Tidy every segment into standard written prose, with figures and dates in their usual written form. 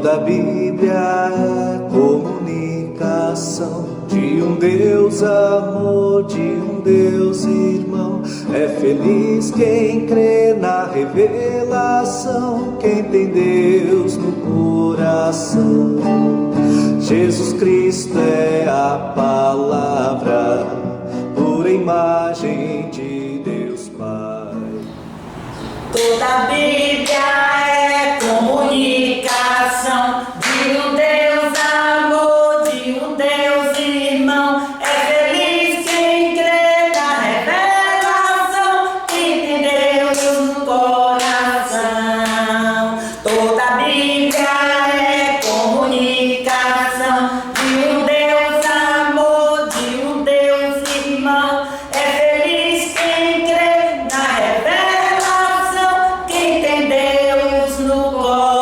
Toda a Bíblia é comunicação de um Deus amor, de um Deus irmão. É feliz quem crê na revelação, quem tem Deus no coração. Jesus Cristo é a palavra, pura imagem de Deus Pai. Toda a Bíblia é comunicação de um Deus amor, de um Deus irmão. É feliz quem crê na revelação, quem tem Deus no coração. Toda a Bíblia é comunicação de um Deus amor, de um Deus irmão. É feliz quem crê na revelação, quem tem Deus no coração.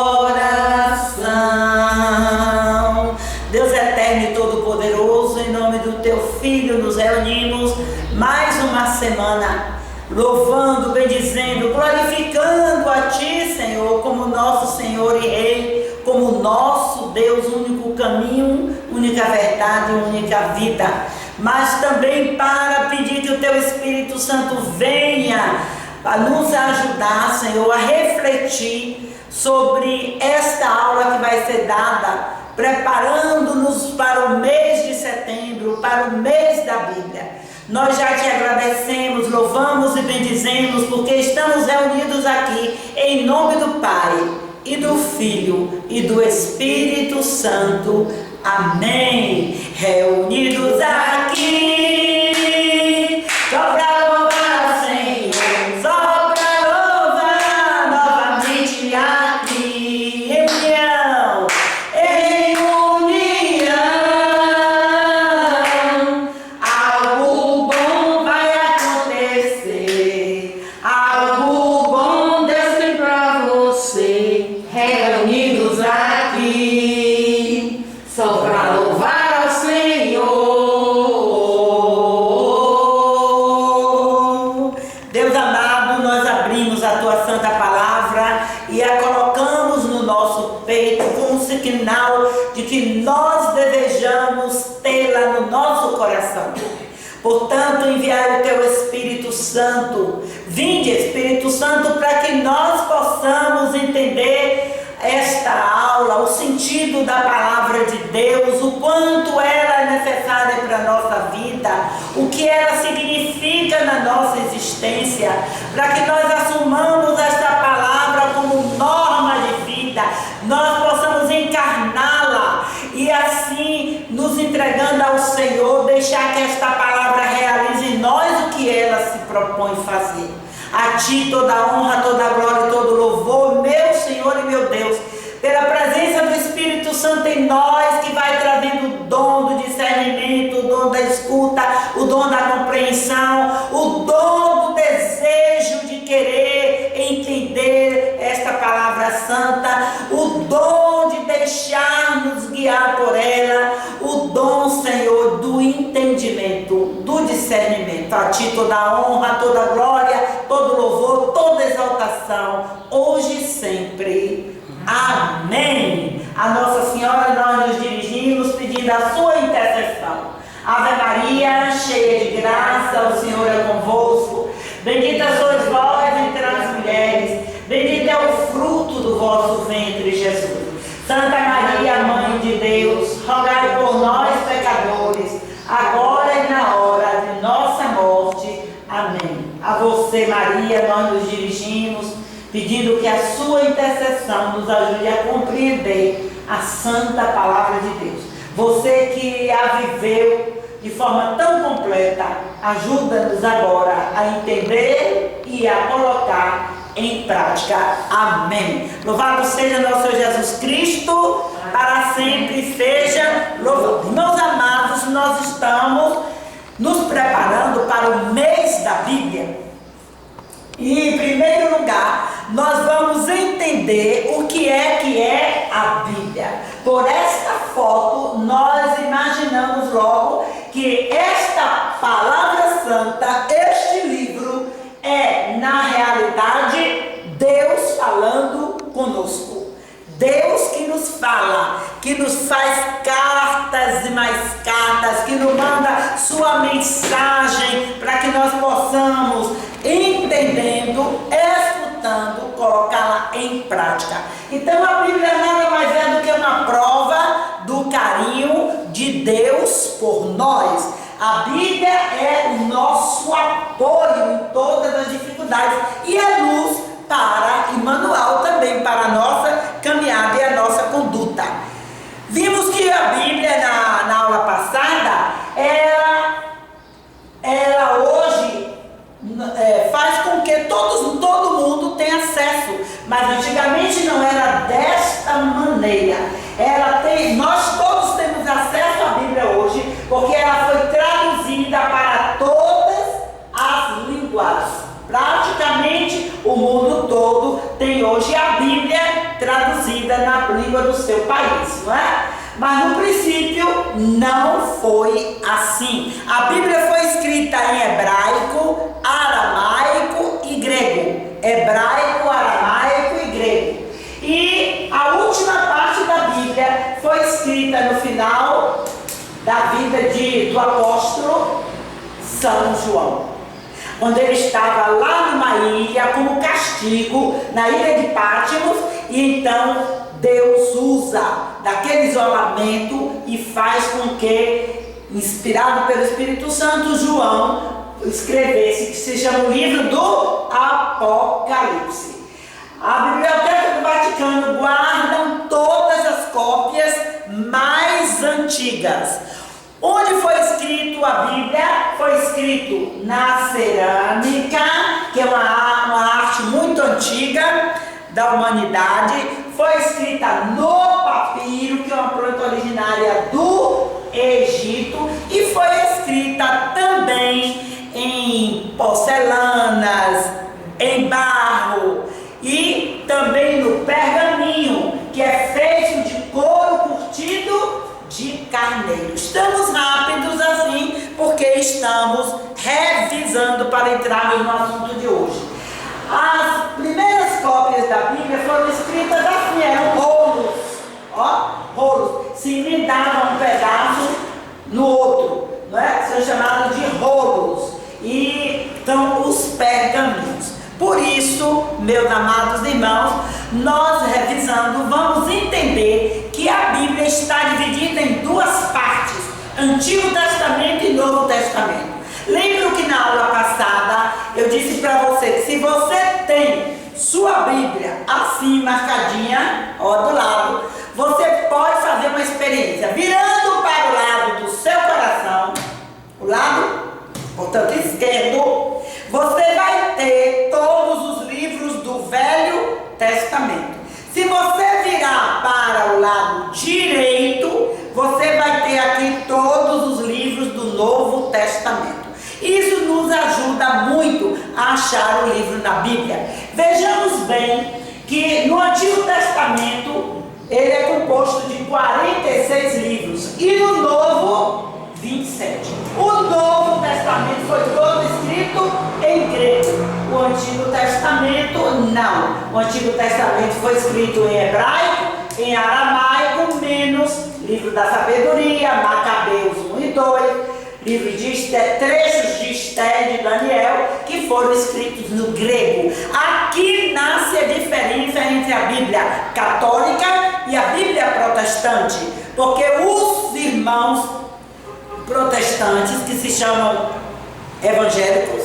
Deus eterno e todo-poderoso, em nome do teu Filho nos reunimos mais uma semana, louvando, bendizendo, glorificando a ti, Senhor, como nosso Senhor e Rei, como nosso Deus, único caminho, única verdade, única vida. Mas também para pedir que o teu Espírito Santo venha a nos ajudar, Senhor, a refletir sobre esta aula que vai ser dada, preparando-nos para o mês de setembro, para o mês da Bíblia. Nós já te agradecemos, louvamos e bendizemos, porque estamos reunidos aqui em nome do Pai, e do Filho, e do Espírito Santo. Amém. Reunidos aqui, só para louvar o Senhor, só para louvar novamente aqui, em união, algo bom vai acontecer, algo bom Deus tem para você. Reunidos aqui, só para louvar ao Senhor. Deus amado, nós abrimos a tua santa palavra e a colocamos no nosso peito com um sinal de que nós desejamos tê-la no nosso coração. Portanto, enviai o teu Espírito Santo. Vinde, Espírito Santo, para que nós possamos entender esta aula, o sentido da palavra de Deus, o quanto ela é necessária para a nossa vida, o que ela significa na nossa existência, para que nós assumamos esta palavra como norma de vida, nós possamos encarná-la e assim, nos entregando ao Senhor, deixar que esta palavra realize em nós o que ela se propõe fazer. A ti toda a honra, toda a glória e todo o louvor, meu Senhor e meu Deus, pela presença do Espírito Santo em nós, que vai trazendo o dom do discernimento, o dom da escuta, o dom da compreensão, o dom do desejo de querer entender esta palavra santa, o dom de deixar-nos guiar por ela, o dom, Senhor, do entendimento, do discernimento. A ti toda a honra, toda a glória, todo louvor, toda exaltação, hoje e sempre. Amém. A Nossa Senhora nós nos dirigimos pedindo a sua intercessão. Ave Maria, cheia de graça, o Senhor é convosco. Bendita sois vós entre as mulheres, bendito é o fruto do vosso ventre, Jesus. Santa Maria, Mãe de Deus, rogai por nós, pecadores, agora e na hora de nossa morte. Amém. A você, Maria, nós nos dirigimos, pedindo que a sua intercessão nos ajude a compreender a santa palavra de Deus. Você que a viveu de forma tão completa, ajuda-nos agora a entender e a colocar em prática. Amém. Louvado seja nosso Senhor Jesus Cristo, para sempre seja louvado. Meus amados, nós estamos nos preparando para o mês da Bíblia. E em primeiro lugar, nós vamos entender o que é a Bíblia. Por esta foto, nós imaginamos logo que esta palavra santa, este livro, é, na realidade, Deus falando conosco. Deus que nos fala, que nos faz cartas e mais cartas, que nos manda sua mensagem para que nós possamos, entendendo, escutando, colocá-la em prática. Então a Bíblia nada mais é do que uma prova do carinho de Deus por nós. A Bíblia é o nosso apoio em todas as dificuldades e é luz para e manual também para a nossa caminhada e a nossa conduta. Vimos que a Bíblia na aula passada, ela hoje faz com que todo mundo tenha acesso, mas antigamente não era desta maneira. Nós todos temos acesso à Bíblia hoje, porque ela foi traduzida para todas as línguas. Praticamente o mundo todo tem hoje a Bíblia traduzida na língua do seu país, não é? Mas no princípio não foi assim. A Bíblia foi escrita em hebraico, aramaico e grego. Hebraico, aramaico e grego. E a última parte da Bíblia foi escrita no final da vida do apóstolo São João, quando ele estava lá numa ilha como castigo, na ilha de Patmos, e então Deus usa daquele isolamento e faz com que, inspirado pelo Espírito Santo, João escrevesse, que se chama o livro do Apocalipse. A Biblioteca do Vaticano guarda todas as cópias mais antigas. Onde foi escrito a Bíblia? Foi escrito na cerâmica, que é uma arte muito antiga da humanidade. Foi escrita no papiro, que é uma planta originária do Egito. E foi escrita também em porcelanas, em barro e também no pergaminho, que é feito de couro curtido de carneiro. Estamos rápidos assim, porque estamos revisando para entrarmos no assunto de hoje. As primeiras cópias da Bíblia foram escritas assim, eram rolos, rolos, se emendavam um pedaço no outro, não é? São chamados de rolos, e então os pergaminhos. Por isso, meus amados irmãos, nós revisando, vamos entender que a Bíblia está dividida em duas partes, Antigo Testamento e Novo Testamento. Lembro que na aula passada eu disse para você que se você tem sua Bíblia assim marcadinha, do lado, você pode fazer uma experiência, virando para o lado do seu coração, o lado, portanto, esquerdo, você vai ter todos os livros do Velho Testamento. Se você virar para o lado direito, você vai ter aqui todos os livros do Novo Testamento. Isso nos ajuda muito a achar o livro na Bíblia. Vejamos bem que no Antigo Testamento ele é composto de 46 livros e no Novo, 27. O Novo Testamento foi todo escrito em grego. O Antigo Testamento não. O Antigo Testamento foi escrito em hebraico, em aramaico, menos livro da sabedoria, Macabeus 1 e 2, livro de trechos de Esther e de Daniel, que foram escritos no grego. Aqui nasce a diferença entre a Bíblia católica e a Bíblia protestante, porque os irmãos protestantes, que se chamam evangélicos,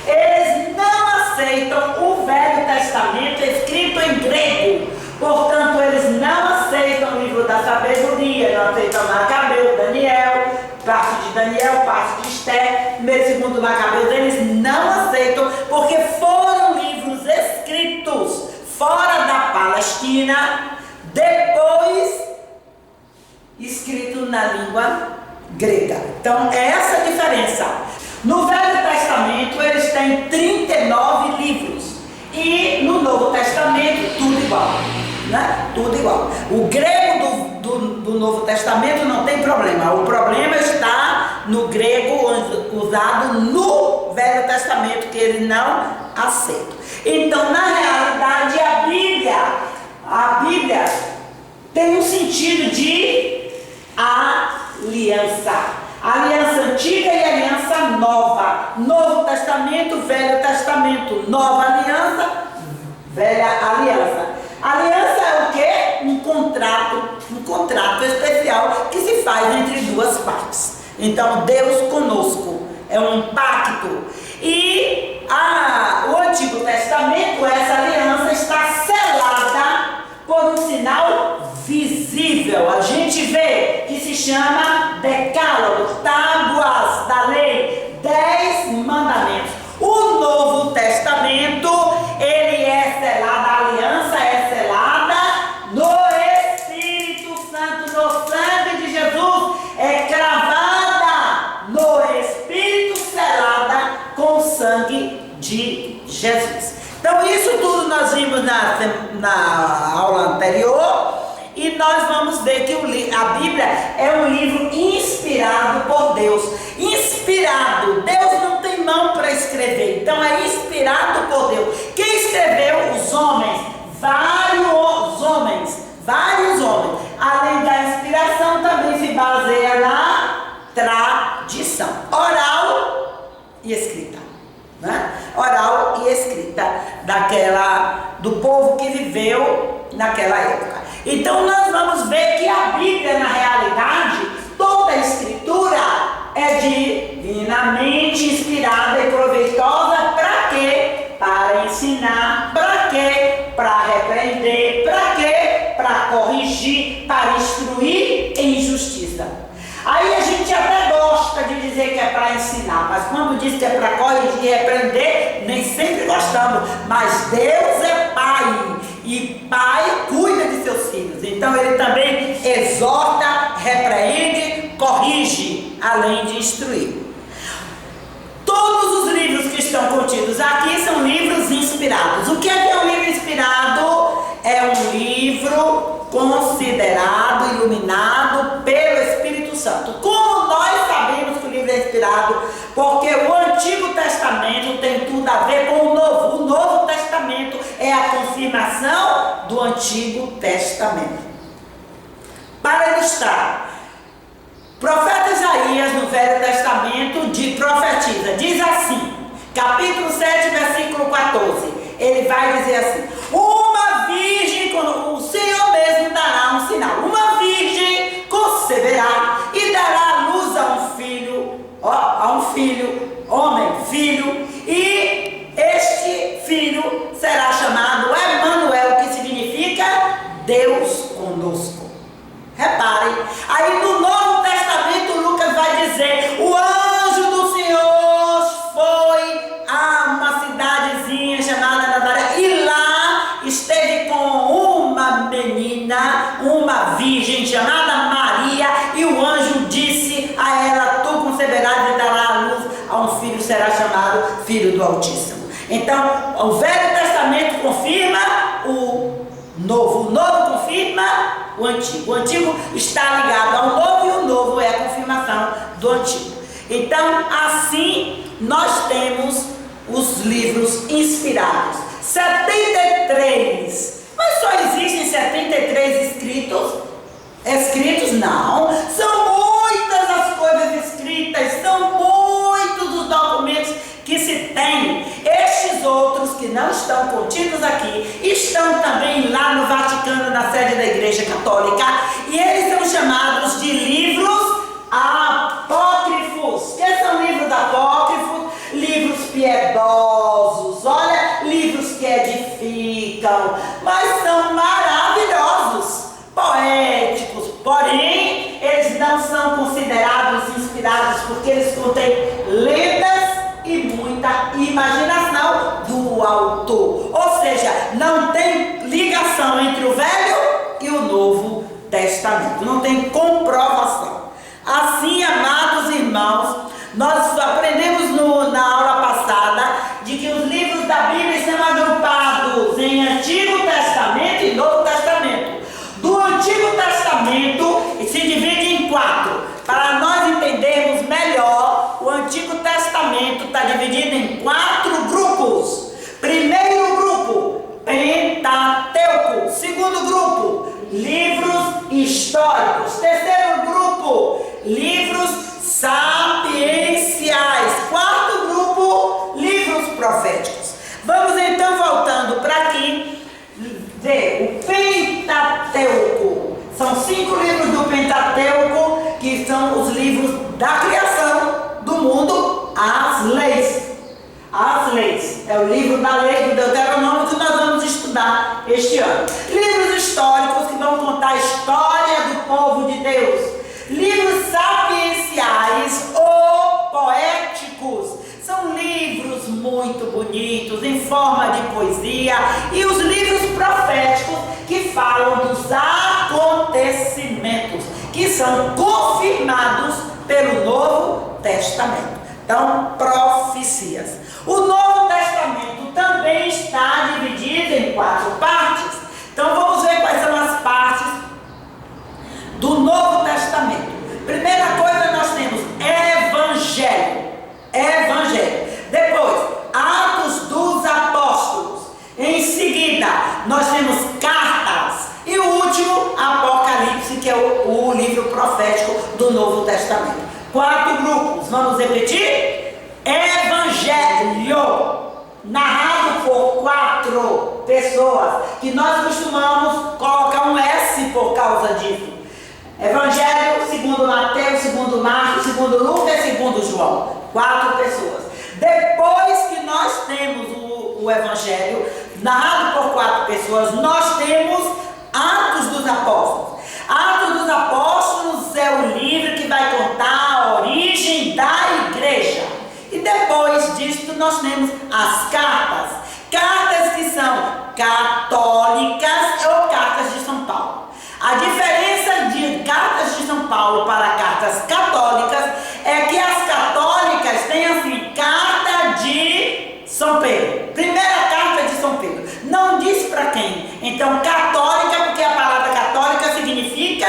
eles não aceitam o Velho Testamento escrito em grego. Portanto, eles não aceitam o livro da sabedoria, não aceitam Macabeu, Daniel, parte de Daniel, parte de Esther, primeiro e segundo Macabeu, eles não aceitam, porque foram livros escritos fora da Palestina, depois escrito na língua grega. Então, é essa a diferença. No Velho Testamento, eles têm 39 livros. E no Novo Testamento, tudo igual. Né? Tudo igual. O grego do Novo Testamento não tem problema. O problema está no grego usado no Velho Testamento, que ele não aceita. Então, na realidade, a Bíblia tem um Então Deus conosco, é um pacto. E o Antigo Testamento, essa aliança está selada por um sinal visível. A gente vê que se chama decálogo, tábuas da lei, 10 mandamentos. O Novo Testamento, ele é selado, a aliança é selada no Espírito Santo, no sangue de Jesus, é cravada no Espírito, selada com o sangue de Jesus. Então isso tudo nós vimos na aula anterior, e nós vamos ver que a Bíblia é um livro inspirado por Deus. Inspirado, Deus não tem mão para escrever, então é inspirado por Deus. Quem escreveu? Os homens, vários homens. Além da inspiração, também se baseia na tradição oral e escrita, né? Oral e escrita do povo que viveu naquela época. Então nós vamos ver que a Bíblia, na realidade, toda a escritura é divinamente inspirada e proveitosa para quê? Para ensinar. Para quê? Para repreender. Para quê? Para corrigir, para instruir em justiça. Aí a gente até gosta de dizer que é para ensinar, mas quando diz que é para corrigir e repreender, nem sempre gostamos. Mas Deus é Pai, e Pai cuida de seus filhos. Então Ele também exorta, repreende, corrige, além de instruir. Todos os livros que estão contidos aqui são livros inspirados. O que é um livro inspirado? É um livro considerado, iluminado pelo Espírito Santo. Como nós sabemos que o livro é inspirado? Porque o Antigo Testamento tem tudo a ver com o Novo. O Novo Testamento é a confirmação do Antigo Testamento. Para ilustrar, o profeta Isaías, no Velho Testamento, profetiza, diz assim, capítulo 7, versículo 14, ele vai dizer assim: uma virgem, o Senhor mesmo dará um sinal, uma virgem conceberá e dará à luz a um filho, homem, filho, e este filho será chamado Emanuel, que significa Deus conosco. Reparem, aí no Novo Testamento Lucas vai dizer: o anjo do Senhor foi a uma cidadezinha chamada Nazaré, e lá esteve com uma menina, uma virgem chamada Maria, e o anjo disse a ela: tu conceberás e darás à luz a um filho, será chamado Filho do Altíssimo. Então o Velho Testamento confirma o Novo confirma o Antigo. O Antigo está ligado ao Novo, e o Novo é a confirmação do Antigo. Então, assim, nós temos os livros inspirados. 73. Mas só existem 73 escritos? Não. São muitas as coisas escritas, são muitos os documentos que se tem. Estes outros que não estão contidos aqui estão também lá no Vaticano, na sede da Igreja Católica, e eles são chamados de livros apócrifos. Que são livros apócrifos? Livros piedosos, olha, livros que edificam, mas são maravilhosos, poéticos, porém eles não são considerados inspirados, porque eles contêm lendas e muita imaginação do autor. Ou seja, não tem ligação entre o Velho e o Novo Testamento, não tem comprovação. Assim, amados irmãos, nós aprendemos na aula passada de que os livros da Bíblia são agrupados em Antigo Testamento e Novo Testamento. Do Antigo Testamento se divide em 4. Para nós entendermos melhor, o Antigo Testamento está dividido em 4 grupos. Primeiro grupo, Pentateuco. Segundo grupo, livros históricos. Terceiro grupo, livros sapienciais. Quarto grupo, livros proféticos. Vamos então voltando para aqui, ver o Pentateuco. São 5 livros do Pentateuco, que são os livros da criação. estudar este ano. Livros históricos que vão contar a história do povo de Deus. Livros sapienciais ou poéticos. São livros muito bonitos, em forma de poesia. E os livros proféticos que falam dos acontecimentos, que são confirmados pelo Novo Testamento. Então, profecias. O Novo Testamento também está dividido em 4 partes. Então, vamos ver quais são as partes do Novo Testamento. Primeira coisa, nós temos Evangelho. Evangelho. Depois, Atos dos Apóstolos. Em seguida, nós temos cartas. E o último, Apocalipse, que é o livro profético do Novo Testamento. 4 grupos. Vamos repetir? Evangelho, narrado por 4 pessoas, que nós costumamos colocar um S por causa disso. Evangelho segundo Mateus, segundo Marcos, segundo Lucas, segundo João. 4 pessoas. Depois que nós temos o Evangelho, narrado por 4 pessoas, nós temos Atos dos Apóstolos. Atos dos Apóstolos é o livro que vai contar a origem da igreja. E depois disso nós temos as cartas. Cartas que são católicas ou cartas de São Paulo. A diferença de cartas de São Paulo para cartas católicas é que as católicas têm assim, carta de São Pedro. Primeira carta de São Pedro. Não diz para quem. Então, católica, porque a palavra católica significa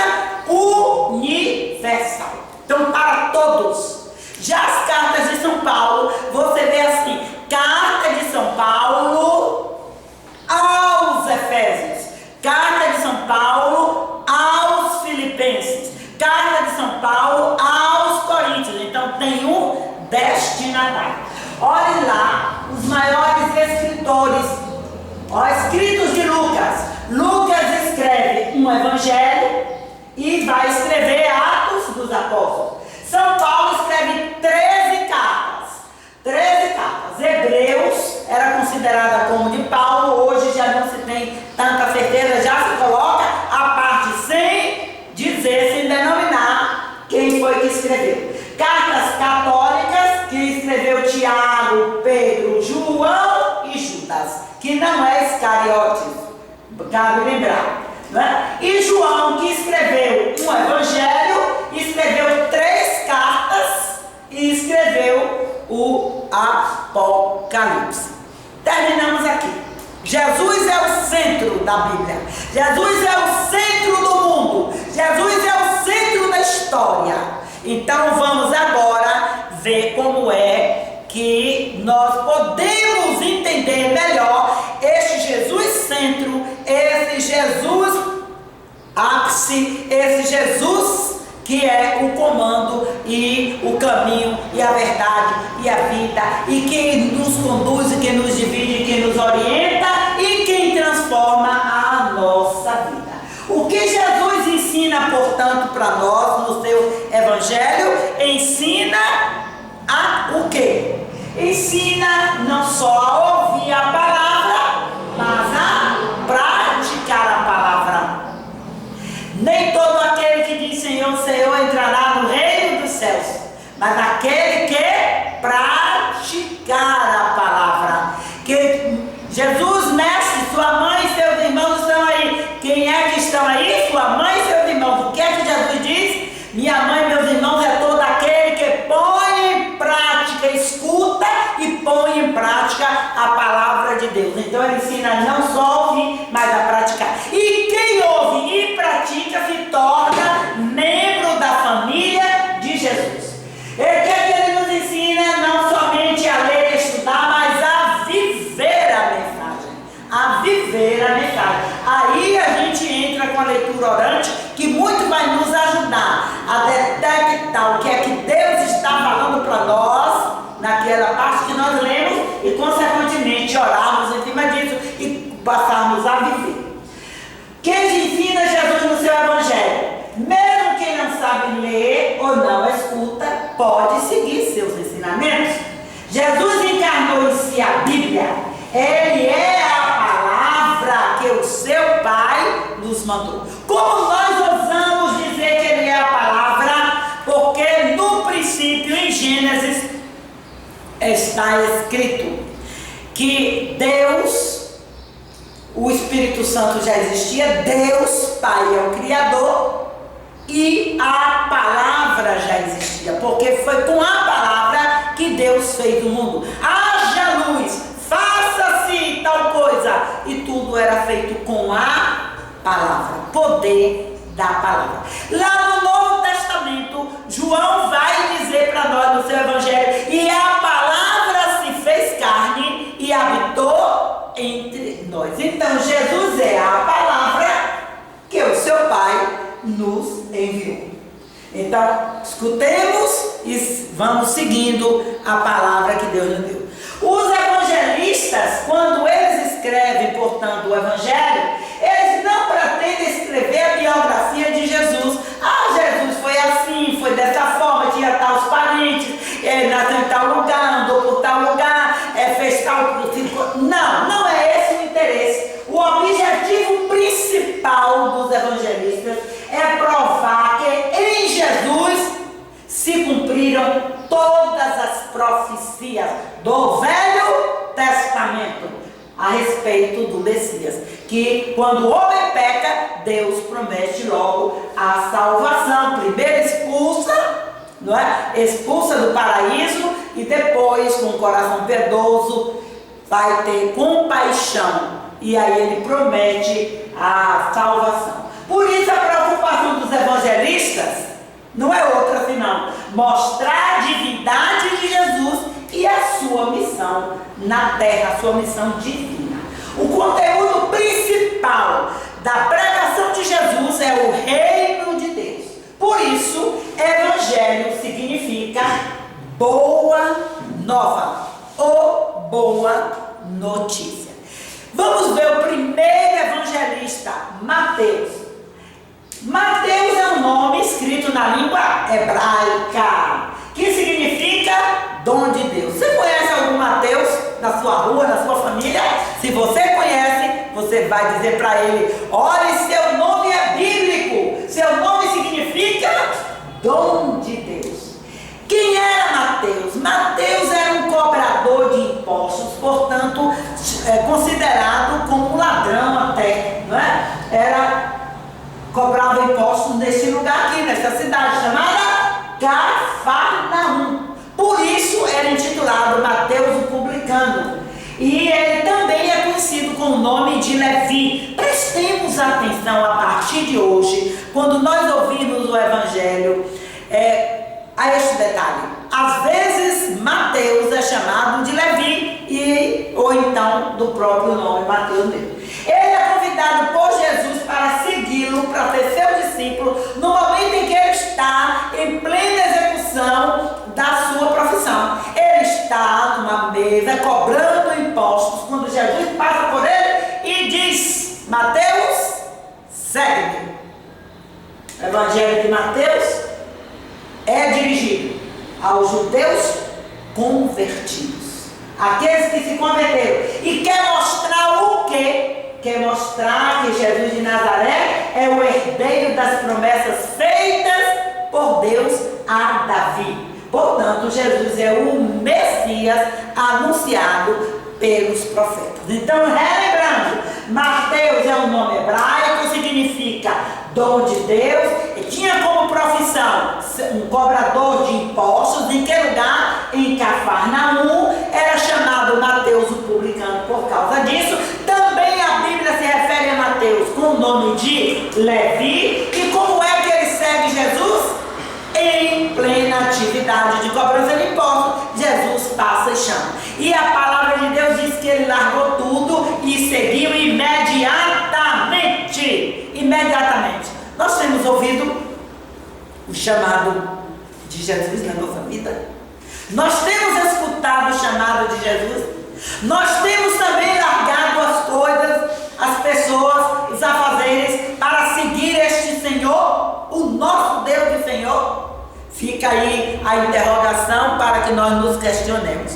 universal. Então, para todos. Já as cartas de São Paulo, você vê assim, carta de São Paulo aos Efésios, carta de São Paulo aos Filipenses, carta de São Paulo aos Coríntios. Então tem um destinatário. Olhe lá os maiores escritores, escritos de Lucas. Lucas escreve um evangelho e vai escrever Atos dos Apóstolos. São Paulo escreve 13 cartas. 13 cartas. Hebreus era considerada como de Paulo, hoje já não se tem tanta certeza, já se coloca a parte sem dizer, sem denominar quem foi que escreveu. Cartas católicas, que escreveu Tiago, Pedro, João e Judas, que não é Iscariotes, cabe lembrar. Né? E João, que escreveu um evangelho, escreveu 3 cartas e escreveu o Apocalipse. Terminamos aqui. Jesus é o centro da Bíblia. Jesus é o centro do mundo. Jesus é o centro da história. Então vamos agora ver como é que nós podemos entender melhor este Jesus centro, esse Jesus ápice, esse Jesus que é o comando e o caminho e a verdade e a vida, e quem nos conduz, e quem nos divide, quem nos orienta e quem transforma a nossa vida. O que Jesus ensina, portanto, para nós no seu evangelho? Ensina a o quê? Ensina não só a ouvir a palavra, mas a praticar a palavra. Nem todo aquele que diz Senhor, Senhor entrará no reino dos céus, mas aquele que praticar a palavra. Que Jesus, mestre, sua mãe e seus irmãos estão aí. Quem é que estão aí? Sua mãe e seus irmãos. O que é que Jesus diz? Minha mãe e meus irmãos é todo aquele que põe em prática, escuta e põe em prática a palavra de Deus. Então ele ensina não só ouvir, mas a praticar. E quem ouve e pratica se torna membro da família de Jesus. E o que ele nos ensina? Não somente a ler e estudar, mas a viver a mensagem. A viver a mensagem. Aí a gente entra com a leitura orante, que muito vai nos ajudar a detectar o que é que Deus está falando para nós, naquela parte que nós lemos, e consequentemente orarmos em cima disso e passarmos a viver. Quem ensina Jesus no seu evangelho, mesmo quem não sabe ler ou não escuta, pode seguir seus ensinamentos. Jesus encarnou em si a Bíblia. Ele é a palavra que o seu Pai nos mandou. Como nós ousamos dizer que Ele é a palavra? Porque no princípio, em Gênesis, está escrito que Deus, o Espírito Santo já existia, Deus Pai é o Criador e a palavra já existia, porque foi com a palavra que Deus fez o mundo. Haja luz, faça-se tal coisa, e tudo era feito com a palavra, poder da palavra. Lá no Novo Testamento, João vai dizer para nós no seu Evangelho: e a palavra se fez carne e habitou entre nós. Então Jesus é a palavra que o seu Pai nos enviou. Então escutemos e vamos seguindo a palavra que Deus nos deu. Os evangelistas, quando eles escrevem, portanto, o Evangelho, eles não pretendem escrever a biografia de Jesus. Jesus foi assim, foi dessa forma, tinha tais parentes, nasceu em tal lugar, andou por tal lugar, fez tal... Não é esse o interesse. O objetivo principal dos evangelistas é provar que em Jesus se cumpriram todas as profecias do Velho Testamento a respeito do Messias, que quando o homem peca, Deus promete logo a salvação. Primeiro expulsa, não é? Expulsa do paraíso, e depois, com o coração piedoso, vai ter compaixão, e aí ele promete a salvação. Por isso a preocupação dos evangelistas não é outra senão mostrar a divindade de Jesus e a sua missão na terra, a sua missão divina. O conteúdo principal da pregação de Jesus é o reino de Deus. Por isso, evangelho significa boa nova ou boa notícia. Vamos ver o primeiro evangelista, Mateus. Mateus é um nome escrito na língua hebraica, que significa dom de Deus. Você conhece algum Mateus na sua rua, na sua família? Se você conhece, você vai dizer para ele: olha, seu nome é bíblico, seu nome significa dom de Deus. Quem era Mateus? Mateus era um cobrador de impostos, portanto, considerado como um ladrão até, não é? Cobrava impostos nesse lugar aqui, nessa cidade chamada Cafarnaum. Por isso era intitulado Mateus o Publicano. E ele também é conhecido com o nome de Levi. Prestemos atenção a partir de hoje, quando nós ouvimos o Evangelho, a este detalhe. Às vezes Mateus é chamado de Levi, ou então do próprio nome Mateus mesmo. Ele é convidado por Jesus para segui-lo, para ser seu discípulo, no momento em que ele está em plena execução da sua profissão. Ele está numa mesa cobrando impostos, quando Jesus passa por ele e diz: Mateus, segue-me. O Evangelho de Mateus é dirigido aos judeus convertidos, aqueles que se converteram, e quer mostrar o quê? Quer mostrar que Jesus de Nazaré é o herdeiro das promessas feitas por Deus a Davi. Portanto, Jesus é o Messias anunciado pelos profetas. Então, relembrando, Mateus é um nome hebraico, significa dom de Deus, e tinha como profissão um cobrador de impostos. Em que lugar? Em Cafarnaum. Era chamado Mateus o Publicano por causa disso. Também a Bíblia se refere a Mateus com o nome de Levi. E como é que ele segue Jesus? Em plena atividade de cobrança de impostos, Jesus passa e chama. E a palavra de Deus diz que ele largou tudo e seguiu imediatamente. Imediatamente. Nós temos ouvido o chamado de Jesus na nossa vida. Nós temos escutado o chamado de Jesus. Nós temos também largado as coisas, as pessoas, os afazeres, para seguir este Senhor, o nosso Deus e Senhor. Fica aí a interrogação para que nós nos questionemos.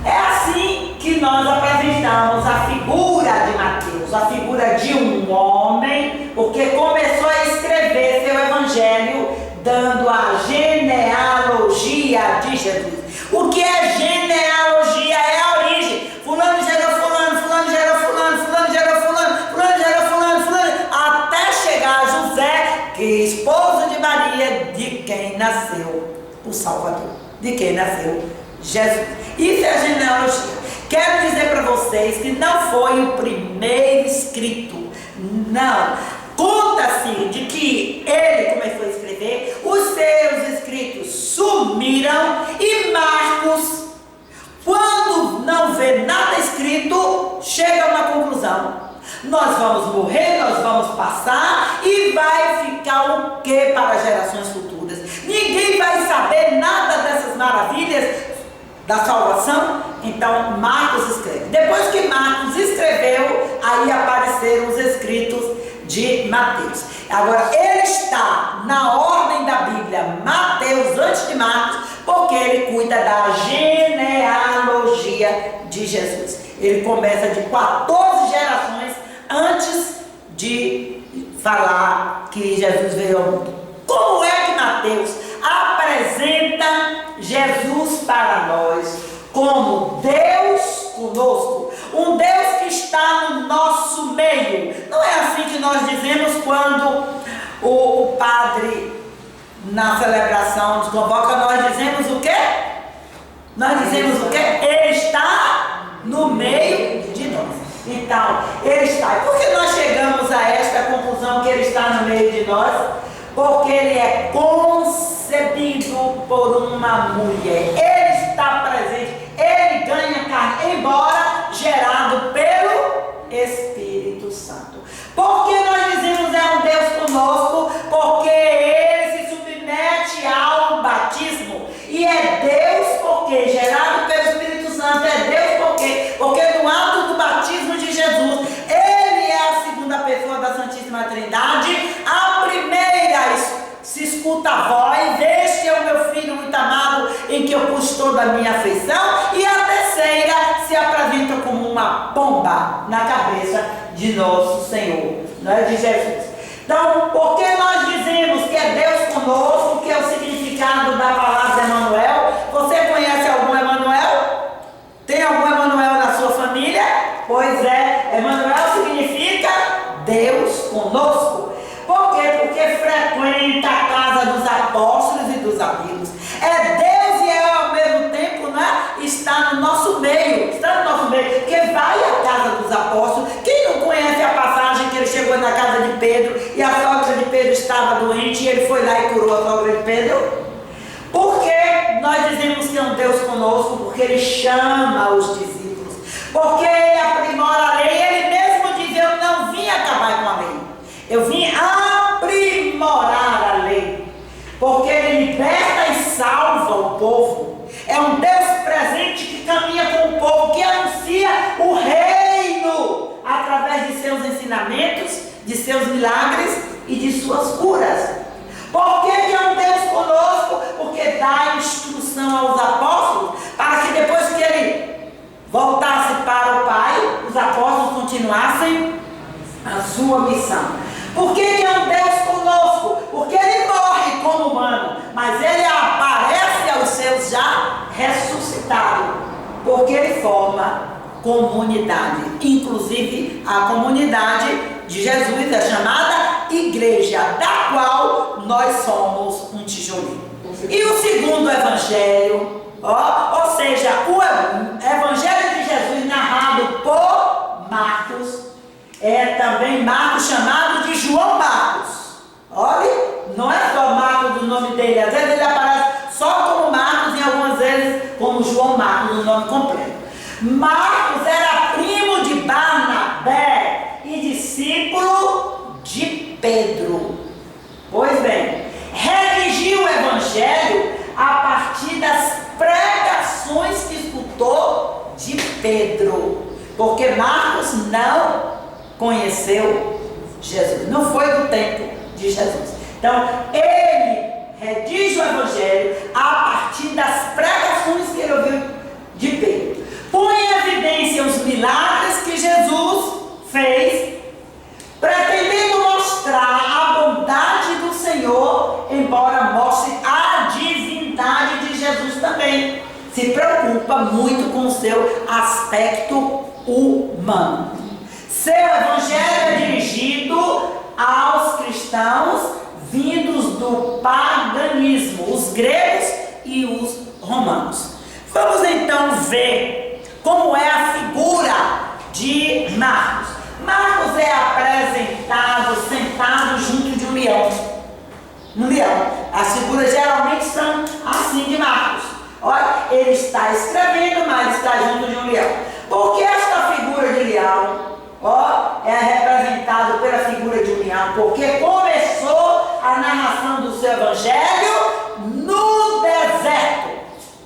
É assim que nós apresentamos a figura de Mateus, a figura de um homem, porque começou a escrever seu evangelho dando a genealogia de Jesus. O que é genealogia? É a origem. Fulano gerou fulano, fulano gerou fulano, fulano gerou fulano, fulano gerou fulano, fulano, até chegar a José, que é esposo de Maria, de quem nasceu o Salvador, de quem nasceu Jesus. Isso é a genealogia. Quero dizer para vocês que não foi o primeiro escrito, não. Conta-se de que ele começou a escrever, os seus escritos sumiram e Marcos, quando não vê nada escrito, chega a uma conclusão: nós vamos morrer, nós vamos passar e vai ficar o que para gerações futuras? Ninguém vai saber nada dessas maravilhas da salvação. Então Marcos escreve. Depois que Marcos escreveu, aí apareceram os escritos de Mateus. Agora ele está na ordem da Bíblia, Mateus antes de Marcos, porque ele cuida da genealogia de Jesus. Ele começa de 14 gerações antes de falar que Jesus veio ao mundo. Como é que Mateus apresenta Jesus para nós como Deus conosco, um Deus que está no nosso meio? Não é assim que nós dizemos quando o padre na celebração nos convoca, nós dizemos o quê? Nós dizemos o quê? Ele está no meio de nós. Então, ele está. E por que nós chegamos a esta conclusão que ele está no meio de nós? Porque ele é concebido por uma mulher. Ele está presente, ele ganha carne, embora gerado pelo Espírito Santo. Por que nós dizemos é um Deus conosco? Porque ele se submete ao batismo. E é Deus porque gerado pelo Espírito Santo, é Deus porque no ato do batismo de Jesus, ele é a segunda pessoa da Santíssima Trindade. A primeira se escuta a voz: este é o meu filho muito amado, em que eu pus toda a minha afeição. E a terceira se apresenta como uma pomba na cabeça de nosso Senhor, não é, de Jesus. Então, por que nós dizemos que é Deus conosco, que é o significado da palavra Emanuel? Você conhece algum Emanuel? Tem algum Emanuel na sua família? Pois é, Emanuel significa Deus conosco. Por quê? Porque frequenta a casa dos apóstolos e dos amigos. É Deus e é ao mesmo tempo, né, está no nosso meio. Está no nosso meio. Porque vai à casa dos apóstolos. Quem não conhece a passagem que ele chegou na casa de Pedro e a sogra de Pedro estava doente e ele foi lá e curou a sogra de Pedro? Porque nós dizemos que é um Deus conosco, porque ele chama os discípulos, porque ele aprimora a lei. Ele mesmo diz: eu não vim acabar com a lei, eu vim aprimorar a lei, porque ele liberta e salva o povo. É um Deus presente que caminha com o povo, que anuncia o reino através de seus ensinamentos, de seus milagres e de suas curas. Por que é um Deus conosco? Porque dá instrução aos apóstolos, para que depois que ele voltasse para o Pai, os apóstolos continuassem a sua missão. Por que é um Deus conosco? Porque ele morre como humano, mas ele aparece aos seus já ressuscitados, porque ele forma comunidade, inclusive a comunidade de Jesus é chamada igreja, da qual nós somos um tijolinho. E o segundo evangelho, ou seja, o evangelho de Jesus narrado por Marcos, é também Marcos, chamado de João Marcos. Olha, não é só Marcos o nome dele, às vezes ele aparece só como Marcos e algumas vezes como João Marcos, o nome completo. Marcos era primo de Barnabé e discípulo de Pedro. Pois bem, redigiu o evangelho a partir das pregações que escutou de Pedro, porque Marcos não conheceu Jesus, não foi do tempo de Jesus. Então ele redige o evangelho a partir das pregações que ele ouviu de Pedro. Põe em evidência os milagres que Jesus fez, pretendendo mostrar a bondade do Senhor, embora mostre a divindade de Jesus também. Se preocupa muito com o seu aspecto humano. Seu evangelho é dirigido aos cristãos vindos do paganismo, os gregos e os romanos. Vamos então ver como é a figura de Marcos. Marcos é apresentado sentado junto de um leão. Um leão. As figuras geralmente são assim de Marcos. Olha, ele está escrevendo, mas está junto de um leão. Por que esta figura de leão, é representado pela figura de um leão? Porque começou a narração do seu evangelho no deserto,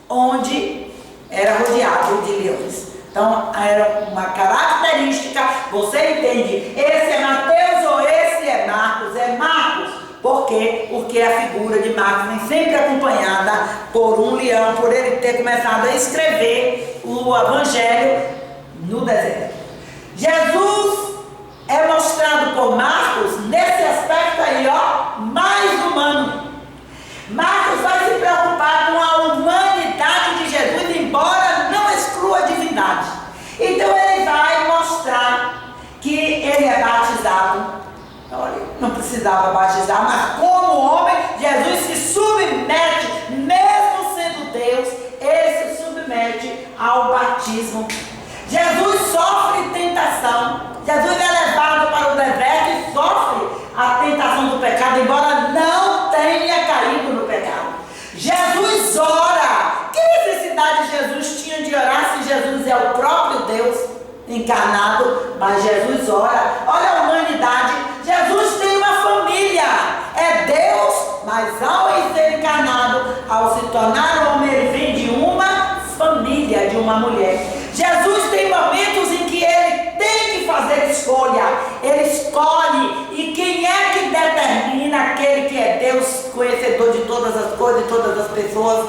onde era rodeado de leões. Então era uma característica. Você entende, esse é Mateus ou esse é Marcos? É Marcos. Por quê? Porque a figura de Marcos vem sempre acompanhada por um leão, por ele ter começado a escrever o evangelho no deserto. Jesus é mostrado por Marcos nesse aspecto aí, mais humano. Marcos vai se preocupar com a humanidade de Jesus, embora não exclua a divindade. Então ele vai mostrar que ele é batizado. Olha, não precisava batizar, mas como homem, Jesus se submete, mesmo sendo Deus, ele se submete ao batismo. Jesus sofre tentação. Jesus é levado para o deserto e sofre a tentação do pecado, embora não tenha caído no pecado. Jesus ora. Que necessidade Jesus tinha de orar se Jesus é o próprio Deus encarnado? Mas Jesus ora. Olha a humanidade. Jesus tem uma família. É Deus, mas ao ser encarnado, ao se tornar homem, ele vem de uma família, de uma mulher. Jesus tem momentos em que ele tem que fazer escolha. Ele escolhe. E quem é que determina? Aquele que é Deus, conhecedor de todas as coisas e todas as pessoas.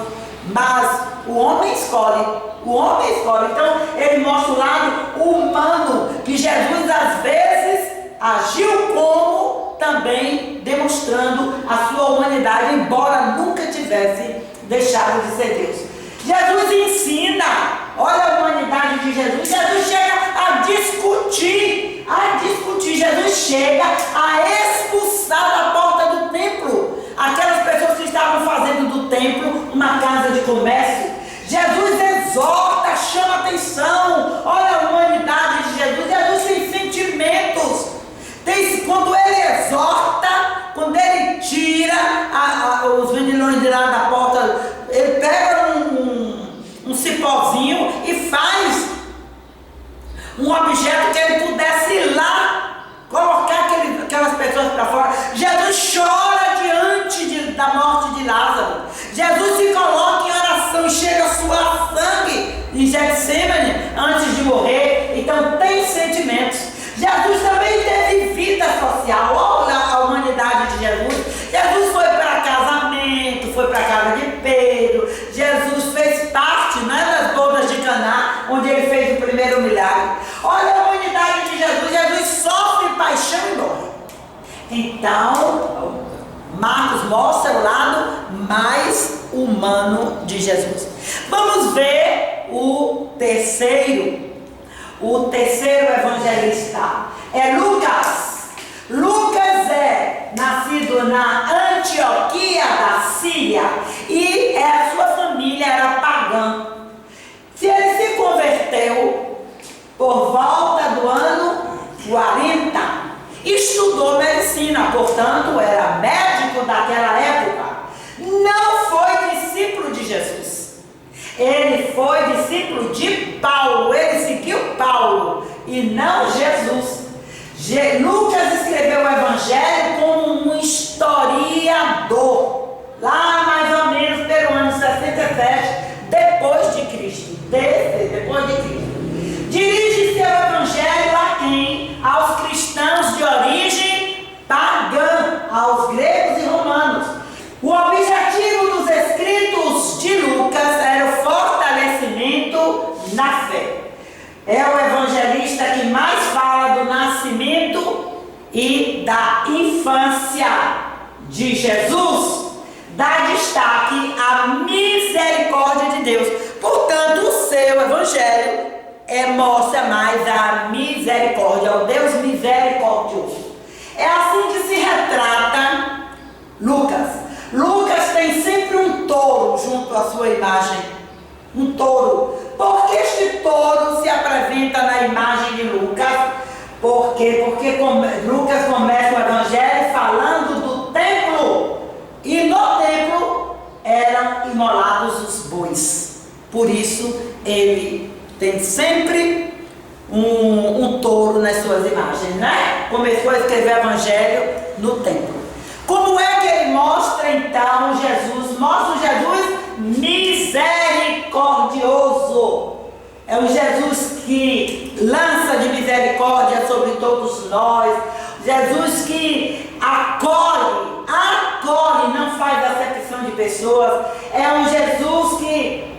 Mas o homem escolhe. O homem escolhe. Então ele mostra o lado humano, que Jesus às vezes agiu como também demonstrando a sua humanidade, embora nunca tivesse deixado de ser Deus. Jesus ensina. Olha a humanidade de Jesus. Jesus chega a discutir. Jesus chega a expulsar da porta do templo aquelas pessoas que estavam fazendo do templo uma casa de comércio. Jesus exorta, chama atenção. Olha a humanidade de Jesus. Jesus tem sentimentos. Quando ele exorta, quando ele tira os vendilhões de lá da porta, ele pega um cipózinho e faz um objeto que ele pudesse ir lá, colocar aquelas pessoas para fora. Jesus chora diante da morte de Lázaro. Jesus se coloca em oração, chega a suar sangue em Getsêmani antes de morrer. Então tem sentimentos. Jesus também teve vida social. Olha a humanidade de Jesus. Jesus foi para casamento, foi para a casa de Pedro. Jesus fez parte, das bodas de Caná, onde ele fez o primeiro milagre. Olha a humanidade de Jesus. Jesus sofre paixão e morre. Então, Marcos mostra o lado mais humano de Jesus. Vamos ver o terceiro evangelista. É Lucas. Lucas é nascido na Antioquia da Síria e a sua família era pagã. Ele se converteu por volta do ano 40. Estudou medicina, portanto era médico daquela época. Não foi discípulo de Jesus. Ele foi discípulo de Paulo. Ele seguiu Paulo e não Jesus. Lucas escreveu o evangelho como um historiador, lá mais ou menos pelo ano 67 depois de Cristo. Dirige seu evangelho a quem? Aos cristãos de origem pagã, aos gregos e romanos. O objetivo dos escritos de Lucas era o fortalecimento na fé. É o evangelista que mais fala do nascimento e da infância de Jesus, dá destaque à misericórdia de Deus. Portanto, o seu evangelho mostra mais a misericórdia, o Deus misericordioso. É assim que se retrata Lucas. Lucas tem sempre um touro junto à sua imagem. Um touro. Por que este touro se apresenta na imagem de Lucas? Por quê? Porque Lucas começa o evangelho falando do templo. E no templo eram imolados os bois. Por isso ele tem sempre um touro nas suas imagens, né? Começou a escrever o evangelho no templo. Como é que ele mostra então Jesus? Mostra o Jesus misericordioso. É um Jesus que lança de misericórdia sobre todos nós. Jesus que acolhe, não faz acepção de pessoas. É um Jesus que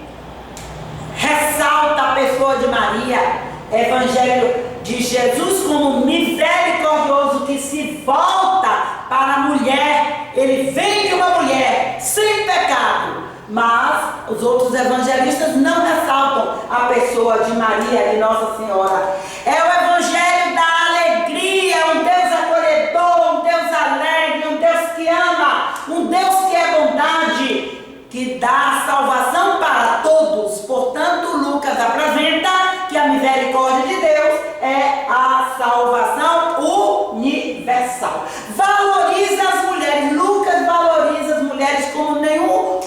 ressalta a pessoa de Maria. Evangelho de Jesus como misericordioso que se volta para a mulher. Ele vem de uma mulher sem pecado. Mas os outros evangelistas não ressaltam a pessoa de Maria, de Nossa Senhora. É o evangelho da alegria, um Deus acolhedor, um Deus alegre, um Deus que ama, um Deus que é bondade, que dá salvação para todos. Portanto, Lucas apresenta que a misericórdia de Deus é a salvação universal. Valoriza as mulheres. Lucas valoriza as mulheres como nenhum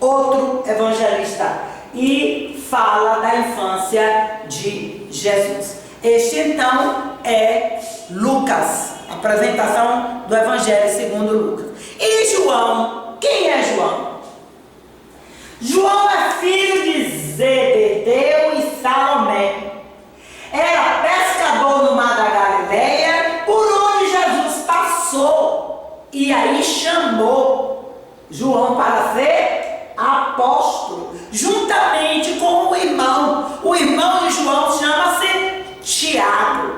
outro evangelista. E fala da infância de Jesus. Este então é Lucas, a apresentação do evangelho segundo Lucas. E João? Quem é João? João é filho de Zebedeu e Salomé. Era pescador no mar da Galileia, por onde Jesus passou. E aí chamou João para ser apóstolo, juntamente com o irmão. O irmão de João chama-se Tiago.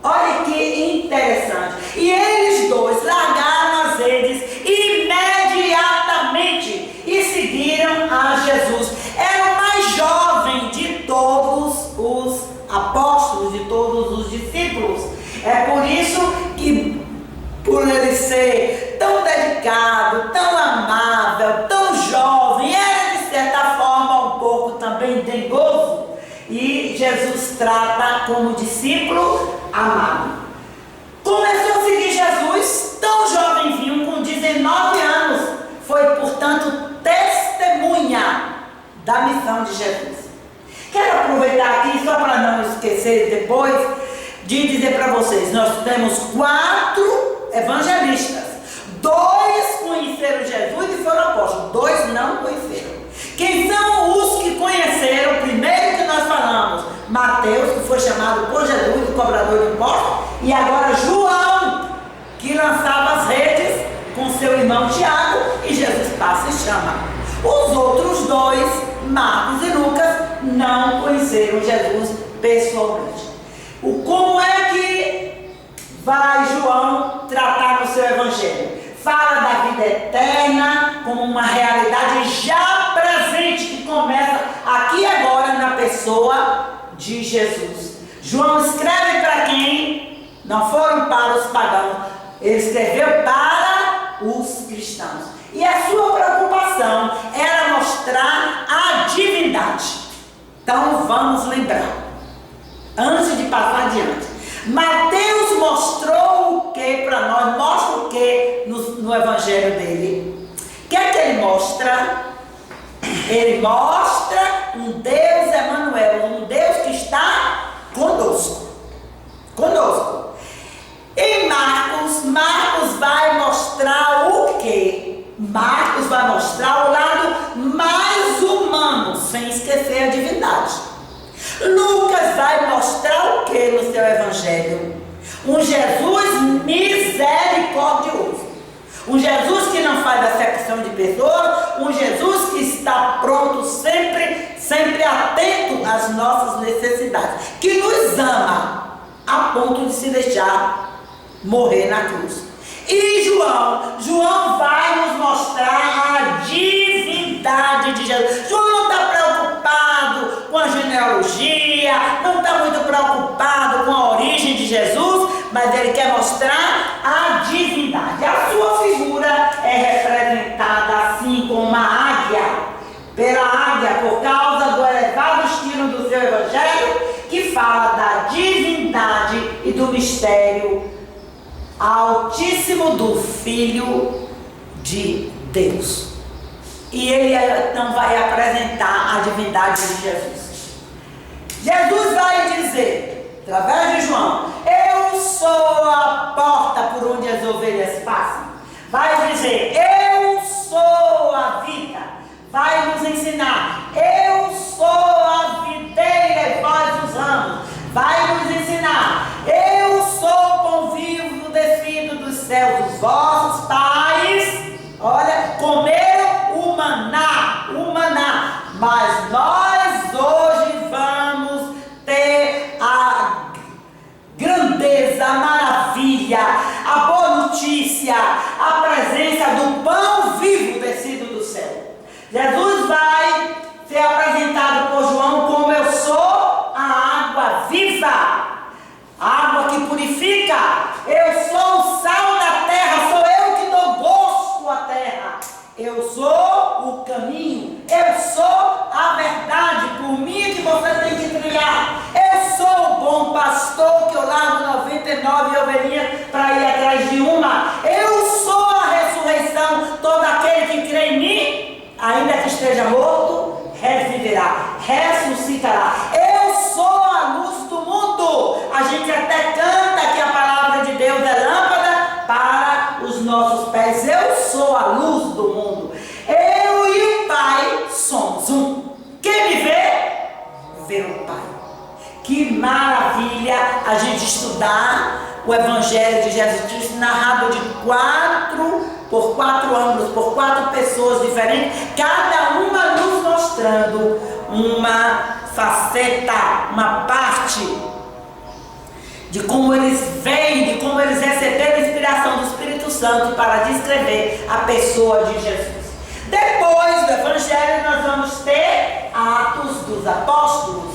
Olha que interessante. E eles dois largaram as redes imediatamente e seguiram a Jesus. Era o mais jovem de todos os apóstolos, de todos os discípulos. É por isso que, por ele ser tão dedicado, tão amável, tão jovem, era de certa forma um pouco também dengoso. E Jesus trata como discípulo amado. Começou a seguir Jesus tão jovenzinho, com 19 anos. Foi, portanto, testemunha da missão de Jesus. Quero aproveitar aqui, só para não esquecer depois, de dizer para vocês, nós temos 4 evangelistas. 2 conheceram Jesus e foram apóstolos, 2 não conheceram. Quem são os que conheceram? O primeiro que nós falamos, Mateus, que foi chamado por Jesus de cobrador de impostos, e agora João, que lançava as redes com seu irmão Tiago, e Jesus passa e chama. Os outros 2, Marcos e Lucas, não conheceram Jesus pessoalmente. Como é que vai João tratar no seu evangelho? Fala da vida eterna como uma realidade já presente, que começa aqui e agora na pessoa de Jesus. João escreve para quem? Não foram para os pagãos, ele escreveu para os cristãos. E a sua preocupação era mostrar a divindade. Então vamos lembrar, antes de passar adiante. Mateus mostrou o que para nós? Mostra o que no evangelho dele? O que é que ele mostra? Ele mostra um Deus Emanuel, um Deus que está conosco. Conosco. Em Marcos vai mostrar o que? Marcos vai mostrar o lado mais humano, sem esquecer a divindade. Lucas vai mostrar o que no seu evangelho? Um Jesus misericordioso. Um Jesus que não faz acepção de pessoas. Um Jesus que está pronto sempre atento às nossas necessidades. Que nos ama a ponto de se deixar morrer na cruz. E João vai nos mostrar a divindade de Jesus. João não está preocupado com a genealogia, não está muito preocupado com a origem de Jesus, mas ele quer mostrar a divindade. A sua figura é representada assim como uma águia, pela águia, por causa do elevado estilo do seu evangelho, que fala da divindade e do mistério altíssimo do Filho de Deus. E ele então vai apresentar a divindade de Jesus. Jesus vai dizer, através de João: eu sou a porta por onde as ovelhas passam. Vai dizer: eu sou a vida. Vai nos ensinar: eu sou a videira e vós os ramos. Vai nos ensinar: eu sou o pão vivo descido dos céus. Os vossos pais, olha, comeram o maná, mas nós hoje vamos ter a grandeza, a maravilha, a boa notícia, a presença do pão vivo descido do céu. Jesus vai ser apresentado por João como: eu sou a água viva, a água que purifica. Eu sou o sal da terra, sou eu que dou gosto à terra. Eu sou o caminho, eu sou a verdade, por mim que você tem que trilhar. Eu sou o bom pastor que eu largo 99 ovelhinhas para ir atrás de uma. Eu sou a ressurreição, todo aquele que crê em mim, ainda que esteja morto, reviverá, ressuscitará. Eu sou a luz do mundo. A gente até canta que a palavra de Deus é lâmpada para os nossos pés. Eu sou a luz do mundo. Eu e o Pai somos um. Quem me vê o Pai. Que maravilha a gente estudar o Evangelho de Jesus Cristo, narrado por quatro ângulos, por 4 pessoas diferentes, cada uma nos mostrando uma faceta, uma parte de como eles veem, de como eles receberam a inspiração do Espírito Santo para descrever a pessoa de Jesus. Depois do Evangelho nós vamos ter Atos dos Apóstolos.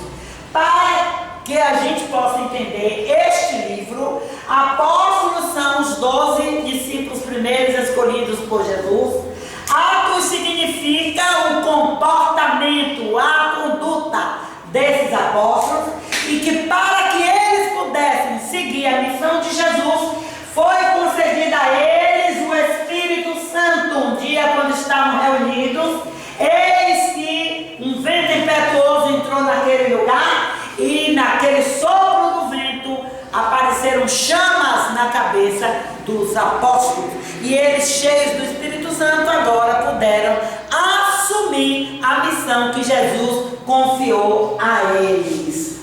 Para que a gente possa entender este livro, apóstolos são os 12 discípulos primeiros escolhidos por Jesus. Atos significa o comportamento, a conduta desses apóstolos, e que para que eles pudessem seguir a missão de Jesus, foi concedida a eles o Espírito Santo. Um dia, quando estavam reunidos, eis que um vento impetuoso entrou naquele lugar, e naquele sopro do vento apareceram chamas na cabeça dos apóstolos, e eles, cheios do Espírito Santo, agora puderam assumir a missão que Jesus confiou a eles.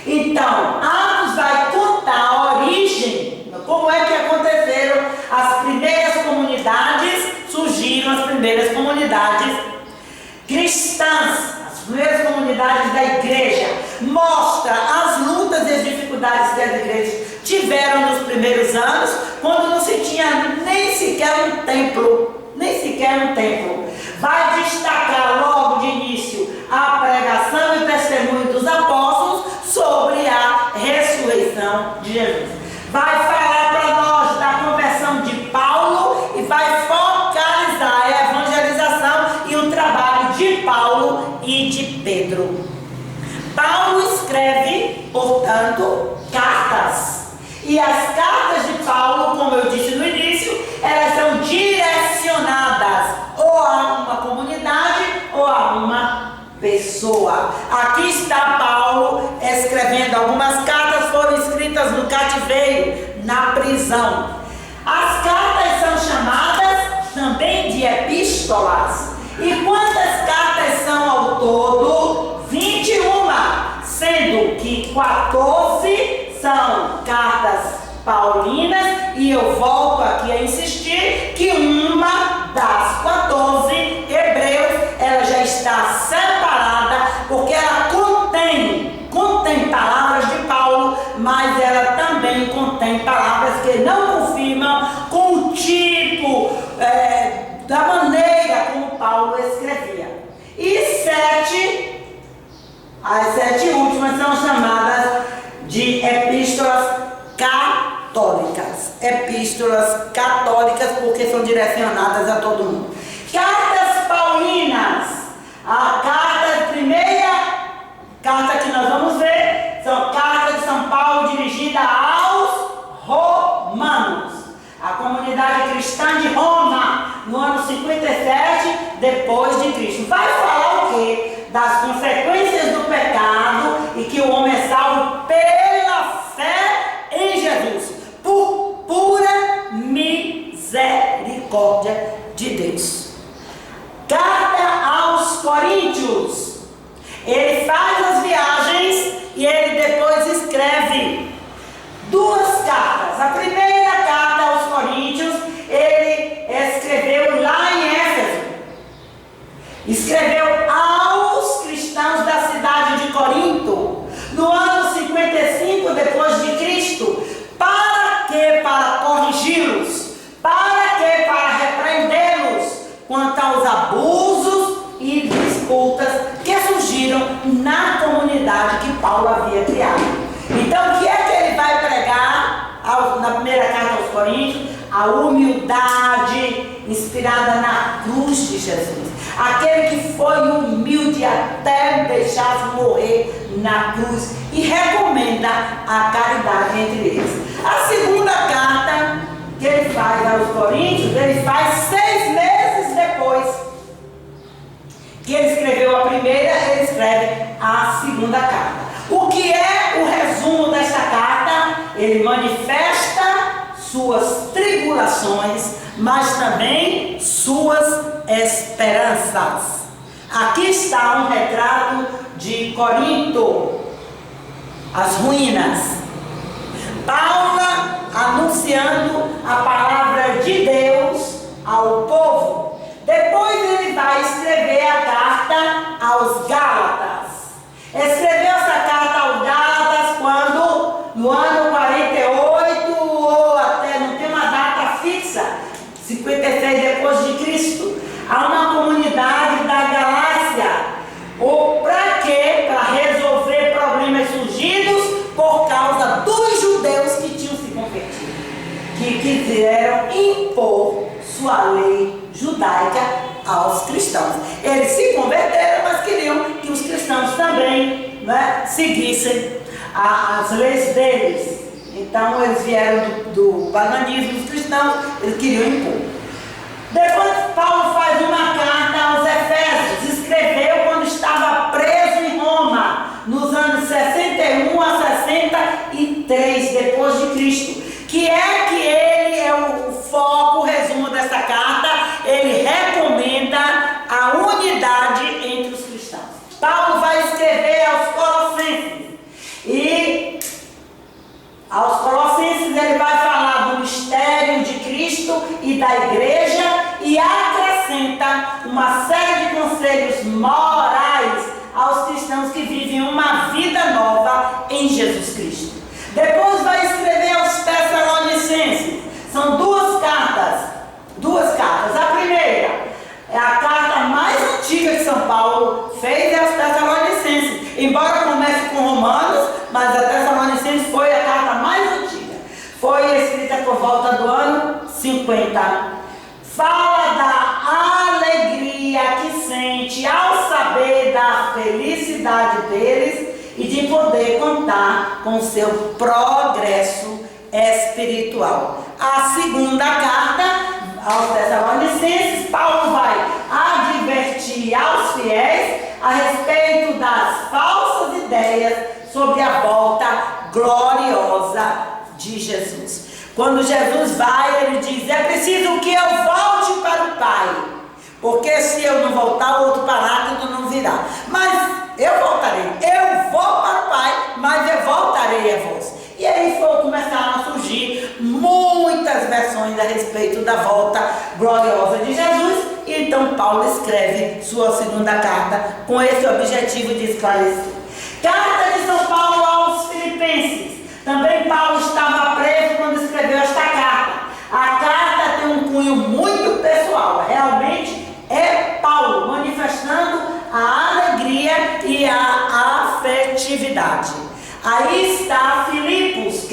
Então, Atos vai contar a origem, como é que aconteceram as primeiras comunidades, surgiram as primeiras comunidades cristãs, as primeiras comunidades da igreja. Mostra as lutas e as dificuldades que as igrejas tiveram nos primeiros anos, quando não se tinha nem sequer um templo. Vai destacar logo de início a pregação e o testemunho dos apóstolos sobre a ressurreição de Jesus. Vai falar para nós da conversão de Paulo e vai focalizar a evangelização e o trabalho de Paulo e de Pedro. Paulo escreve, portanto, cartas. E as cartas de Paulo, como eu disse no início, elas são direcionadas ou a uma comunidade ou a uma pessoa. Aqui está Paulo escrevendo. Algumas cartas foram escritas no cativeiro, na prisão. As cartas são chamadas também de epístolas. E quantas cartas são ao todo? 21, sendo que 14 são cartas paulinas, e eu volto aqui a insistir que uma das 14, Hebreus, ela já está separada, porque ela contém palavras de Paulo, mas ela também contém palavras porque não confirmam com o tipo, da maneira como Paulo escrevia. E as 7 últimas são chamadas de epístolas católicas. Epístolas católicas porque são direcionadas a todo mundo. Cartas paulinas. A primeira carta que nós vamos ver são cartas de São Paulo dirigida aos romanos. A comunidade cristã de Roma, no ano 57 depois de Cristo. Vai falar o quê? Das consequências do pecado e que o homem é salvo pela fé em Jesus, por pura misericórdia de Deus. Carta aos Coríntios. Ele faz as viagens e ele depois escreve 2 cartas. A primeira carta aos Coríntios, ele escreveu lá em Éfeso. Escreveu aos cristãos da cidade de Corinto, no ano 55 depois de Cristo. Para quê? Para corrigi-los. Para quê? Para repreendê-los quanto aos abusos e disputas que surgiram na comunidade que Paulo havia criado. Então, o que é que ele vai pregar na primeira carta aos Coríntios? A humildade inspirada na cruz de Jesus. Aquele que foi humilde até deixar morrer na cruz e recomenda a caridade entre eles. A segunda carta que ele faz aos Coríntios, ele faz 6 meses depois que ele escreveu a primeira, ele escreve a segunda carta. O que é o resumo desta carta? Ele manifesta suas tribulações, mas também suas esperanças. Aqui está um retrato de Corinto, as ruínas. Paulo anunciando a palavra de Deus ao povo. Depois ele vai escrever a carta aos Gálatas. Escreveu essa carta aos Gálatas quando, no ano 48, ou até não tem uma data fixa, 56 depois de Cristo, há uma comunidade da Galácia. Ou para quê? Para resolver problemas surgidos por causa dos judeus que tinham se convertido, que quiseram impor sua lei judaica aos cristãos. Eles se converteram, mas queriam que os cristãos também, né, seguissem as leis deles. Então eles vieram do paganismo dos cristãos, eles queriam impor. Depois Paulo faz uma carta aos Efésios. Escreveu quando estava preso em Roma, nos anos 61 a 63 depois de Cristo. Que ele é o foco, o resumo dessa carta. Ele recomenda a unidade entre os cristãos. Paulo vai escrever aos Colossenses. E aos Colossenses ele vai falar do mistério de Cristo e da igreja e acrescenta uma série de conselhos morais aos cristãos que vivem uma vida nova em Jesus Cristo. Depois vai escrever aos Tessalonicenses. São 2 cartas. A primeira é a carta mais antiga que São Paulo fez aos Tessalonicenses. Embora comece com Romanos, mas a Tessalonicenses foi a carta mais antiga. Foi escrita por volta do ano 50. Fala da alegria que sente ao saber da felicidade deles e de poder contar com seu progresso espiritual. A segunda carta aos Tessalonicenses, Paulo vai advertir aos fiéis a respeito das falsas ideias sobre a volta gloriosa de Jesus. Quando Jesus vai, ele diz: é preciso que eu volte para o Pai, porque se eu não voltar, o outro paráclito não virá. Mas eu voltarei, eu vou para o Pai, mas eu voltarei a vós. E aí começaram a surgir muitas versões a respeito da volta gloriosa de Jesus. E então Paulo escreve sua segunda carta com esse objetivo de esclarecer. Carta de São Paulo aos Filipenses. Também Paulo estava preso quando escreveu esta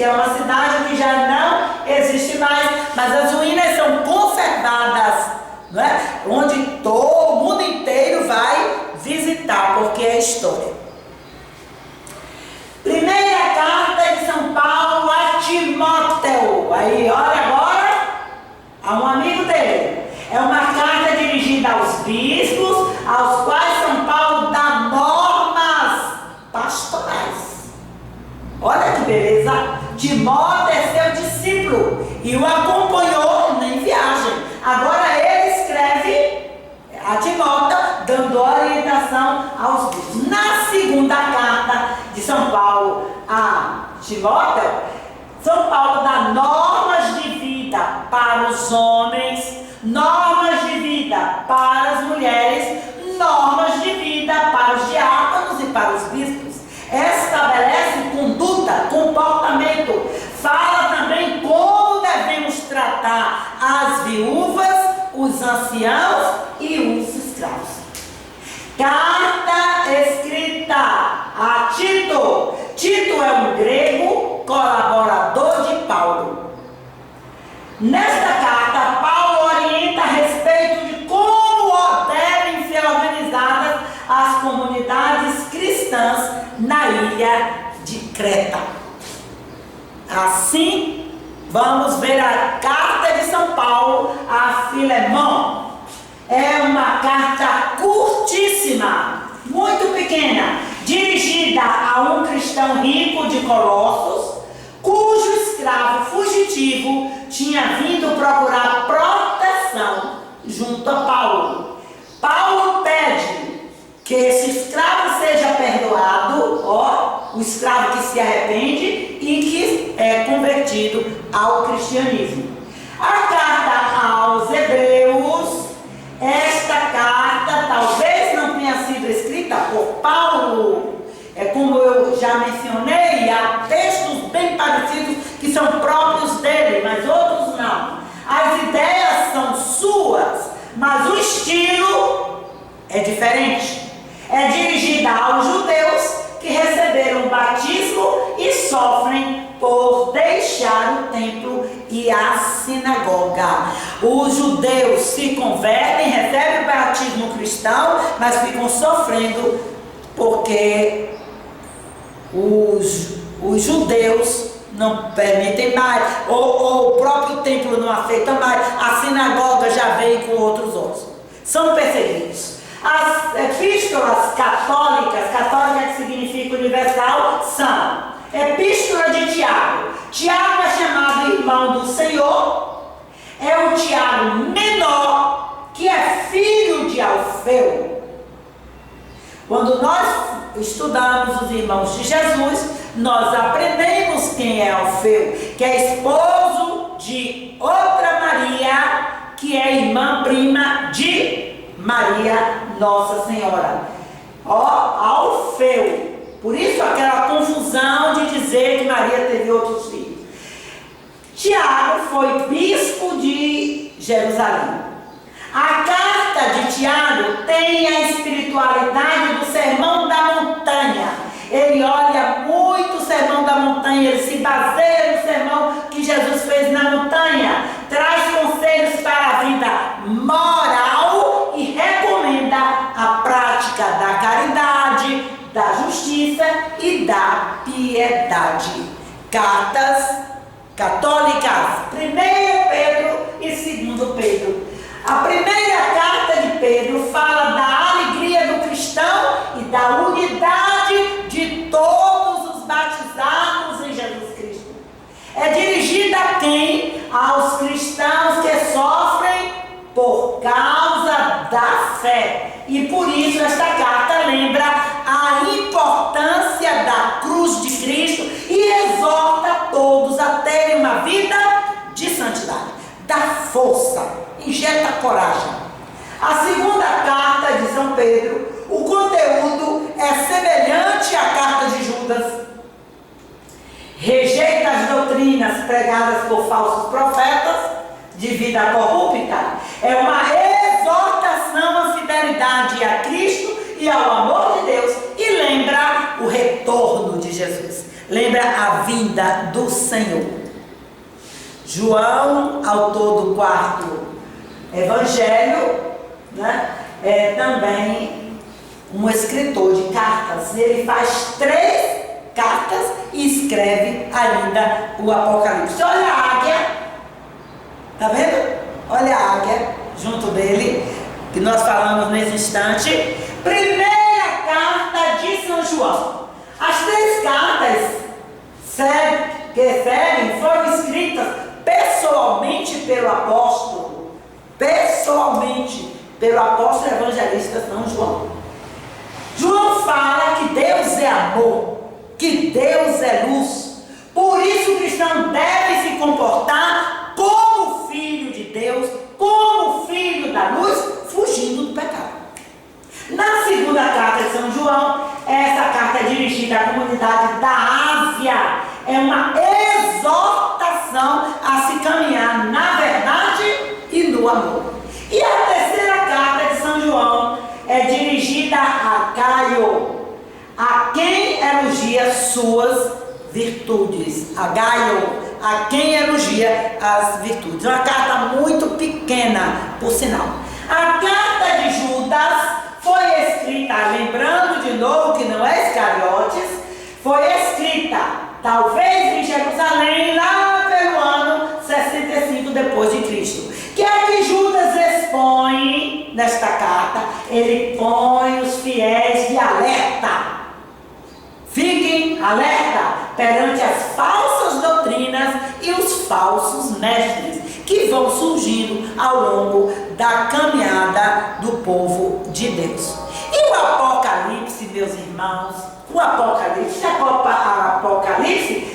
que é uma cidade que já não existe mais, mas as ruínas são conservadas, não é? Onde todo o mundo inteiro vai visitar, porque é história. Primeira carta de São Paulo a Timóteo. Aí, olha agora, a um amigo dele. É uma carta dirigida aos bispos, aos quais São Paulo dá normas pastorais. Olha que beleza. Timóteo é seu discípulo e o acompanhou em viagem. Agora ele escreve a Timóteo, dando orientação aos bispos. Na segunda carta de São Paulo a Timóteo, São Paulo dá normas de vida para os homens, normas de vida para as mulheres, normas de vida para os diáconos e para os bispos. Estabelece conduta, comportamento, fala também como devemos tratar as viúvas, os anciãos e os escravos. Carta escrita a Tito. Tito é um grego colaborador de Paulo. Nesta carta, Paulo orienta a respeito de como devem ser organizadas as comunidades cristãs na ilha de Creta. Assim, vamos ver a carta de São Paulo a Filemão. É uma carta curtíssima, muito pequena, dirigida a um cristão rico de Colossos, cujo escravo fugitivo tinha vindo procurar proteção junto a Paulo. Paulo pede que esse escravo seja perdoado, o escravo que se arrepende e que é convertido ao cristianismo. A carta aos Hebreus, esta carta talvez não tenha sido escrita por Paulo. Como eu já mencionei, há textos bem parecidos que são próprios dele, mas outros não. As ideias são suas, mas o estilo é diferente. É dirigida aos judeus que receberam o batismo e sofrem por deixar o templo e a sinagoga. Os judeus se convertem, recebem o batismo cristão, mas ficam sofrendo porque os judeus não permitem mais, ou o próprio templo não aceita mais, a sinagoga já vem com outros olhos. São perseguidos. As epístolas católicas, católica que significa universal, são Epístola de Tiago. Tiago é chamado irmão do Senhor, é o Tiago menor, que é filho de Alfeu. Quando nós estudamos os irmãos de Jesus, nós aprendemos quem é Alfeu, que é esposo de outra Maria, que é irmã prima de Maria Nossa Senhora. Alfeu. Por isso aquela confusão de dizer que Maria teve outros filhos. Tiago foi bispo de Jerusalém. A carta de Tiago tem a espiritualidade do Sermão da Montanha. Ele olha muito o Sermão da Montanha, ele se baseia no sermão que Jesus fez na montanha, traz conselhos para a vida moral e recomenda a prática da caridade, da justiça e da piedade. Cartas católicas, 1 Pedro e 2 Pedro. A primeira carta de Pedro fala da alegria do cristão e da unidade de todos os batizados em Jesus Cristo. É dirigida a quem? Aos cristãos que sofrem por causa da fé. E por isso esta carta lembra a importância da cruz de Cristo e exorta todos a terem uma vida de santidade. Dá força, injeta coragem. A segunda carta de São Pedro, o conteúdo é semelhante à carta de Judas. Rejeita as doutrinas pregadas por falsos profetas de vida corrupta. É uma exortação à fidelidade a Cristo e ao amor de Deus e lembra o retorno de Jesus. lembra a vinda do Senhor. João, autor do 4º Evangelho, né, é também um escritor de cartas. Ele faz 3 cartas e escreve ainda o Apocalipse. Olha a águia, tá vendo? Olha a águia junto dele, que nós falamos nesse instante. Primeira carta de São João. As 3 cartas que seguem foram escritas pessoalmente pelo apóstolo, evangelista São João. João fala que Deus é amor, que Deus é luz. Por isso o cristão deve se comportar como filho de Deus, como filho da luz, fugindo do pecado. Na segunda carta de São João, essa carta é dirigida à comunidade da Ásia. É uma exortação a se caminhar na verdade e no amor. E a terceira carta de São João é dirigida a Gaio, a quem elogia suas virtudes. A Gaio, a quem elogia as virtudes. Uma carta muito pequena, por sinal. A carta de Judas foi escrita, lembrando de novo que não é Iscariotes, foi escrita talvez em Jerusalém, lá pelo ano 65 depois de Cristo. Que é que Judas expõe nesta carta? Ele põe os fiéis de alerta. Fiquem alerta perante as falsas doutrinas e os falsos mestres que vão surgindo ao longo da caminhada do povo de Deus. E o Apocalipse, meus irmãos, o Apocalipse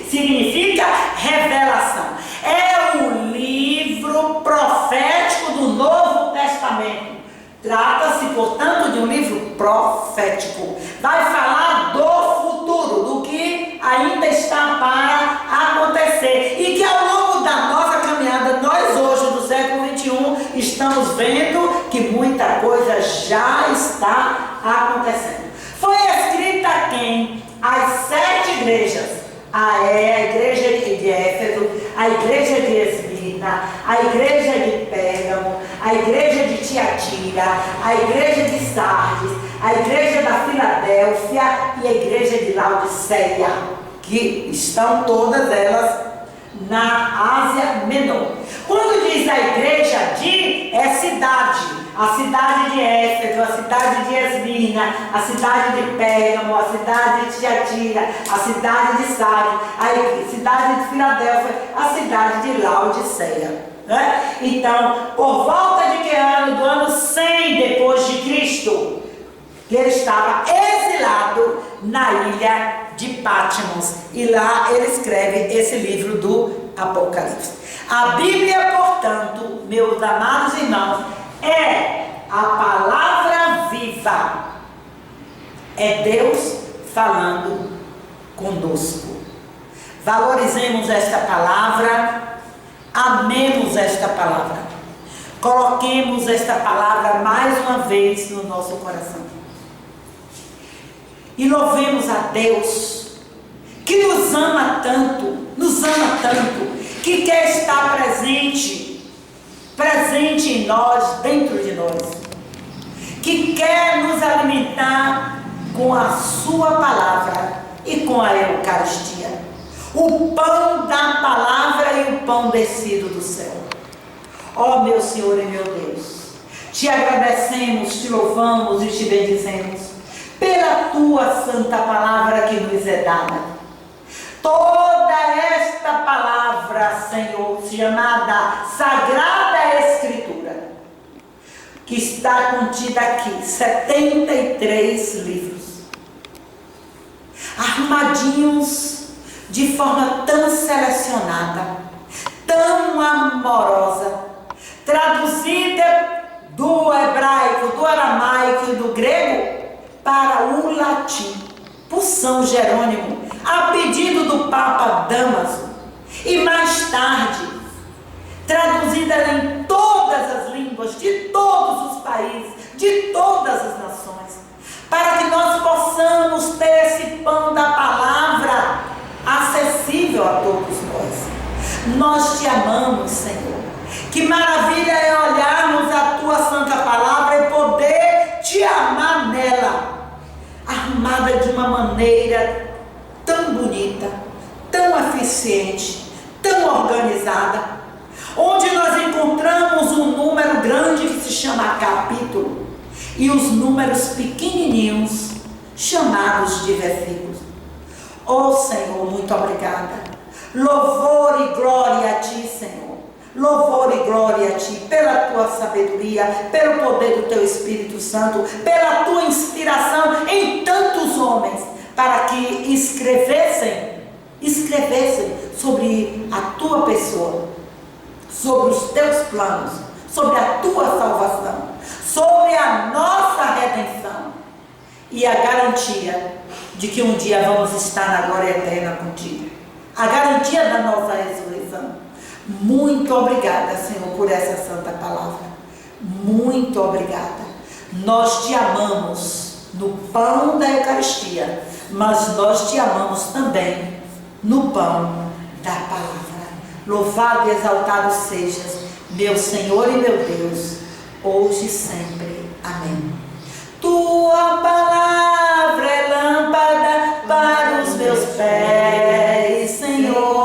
significa revelação. É o livro profético do Novo Testamento. Trata-se, portanto, de um livro profético. Vai falar do futuro, do que ainda está para acontecer. E que ao longo da nossa caminhada, nós hoje, do século XXI, estamos vendo que muita coisa já está acontecendo. Foi escrita a quem? As 7 igrejas. A igreja de Éfeso, a igreja de Esmirna, a igreja de Pérgamo, a igreja de Tiatira, a igreja de Sardes, a igreja da Filadélfia e a igreja de Laodiceia, que estão todas elas na Ásia Menor. Quando diz a igreja de, é cidade. A cidade de Éfeso, a cidade de Esmirna, a cidade de Pérgamo, a cidade de Tiatira, a cidade de Sardes, a cidade de Filadélfia, a cidade de Laodiceia. Né? Então, por volta de que ano? Do ano 100 depois de Cristo, ele estava exilado na ilha de Patmos. E lá ele escreve esse livro do Apocalipse. A Bíblia, portanto, meus amados irmãos, é a palavra viva. É Deus falando conosco. Valorizemos esta palavra, amemos esta palavra, coloquemos esta palavra mais uma vez no nosso coração e louvemos a Deus que nos ama tanto, que quer estar presente em nós, dentro de nós, que quer nos alimentar com a sua palavra e com a Eucaristia, o pão da palavra e o pão descido do céu. Ó meu Senhor e meu Deus, te agradecemos, te louvamos e te bendizemos pela tua santa palavra que nos é dada. Toda esta palavra, Senhor, chamada Sagrada Escritura, que está contida aqui, 73 livros, armadinhos de forma tão selecionada, tão amorosa, traduzida do hebraico, do aramaico e do grego para o latim, por São Jerônimo, a pedido do Papa Damaso, e mais tarde traduzida em todas as línguas de todos os países, de todas as nações, para que nós possamos ter esse pão da palavra desafio a todos nós. Nós te amamos, Senhor. Que maravilha é olharmos a tua santa palavra e poder te amar nela, armada de uma maneira tão bonita, tão eficiente, tão organizada, onde nós encontramos um número grande que se chama capítulo e os números pequenininhos chamados de versículos. Oh Senhor, muito obrigada. Louvor e glória a ti, Senhor. Louvor e glória a Ti, pela Tua sabedoria, pelo poder do Teu Espírito Santo, pela Tua inspiração em tantos homens, para que escrevessem sobre a Tua pessoa, sobre os Teus planos, sobre a Tua salvação, sobre a nossa redenção e a garantia de que um dia vamos estar na glória eterna contigo, a garantia da nossa ressurreição. Muito obrigada, Senhor, por essa santa palavra. Muito obrigada. Nós te amamos no pão da Eucaristia, mas nós te amamos também no pão da palavra. Louvado e exaltado sejas, meu Senhor e meu Deus, hoje e sempre. Amém. Tua palavra é lâmpada para os meus pés, Senhor.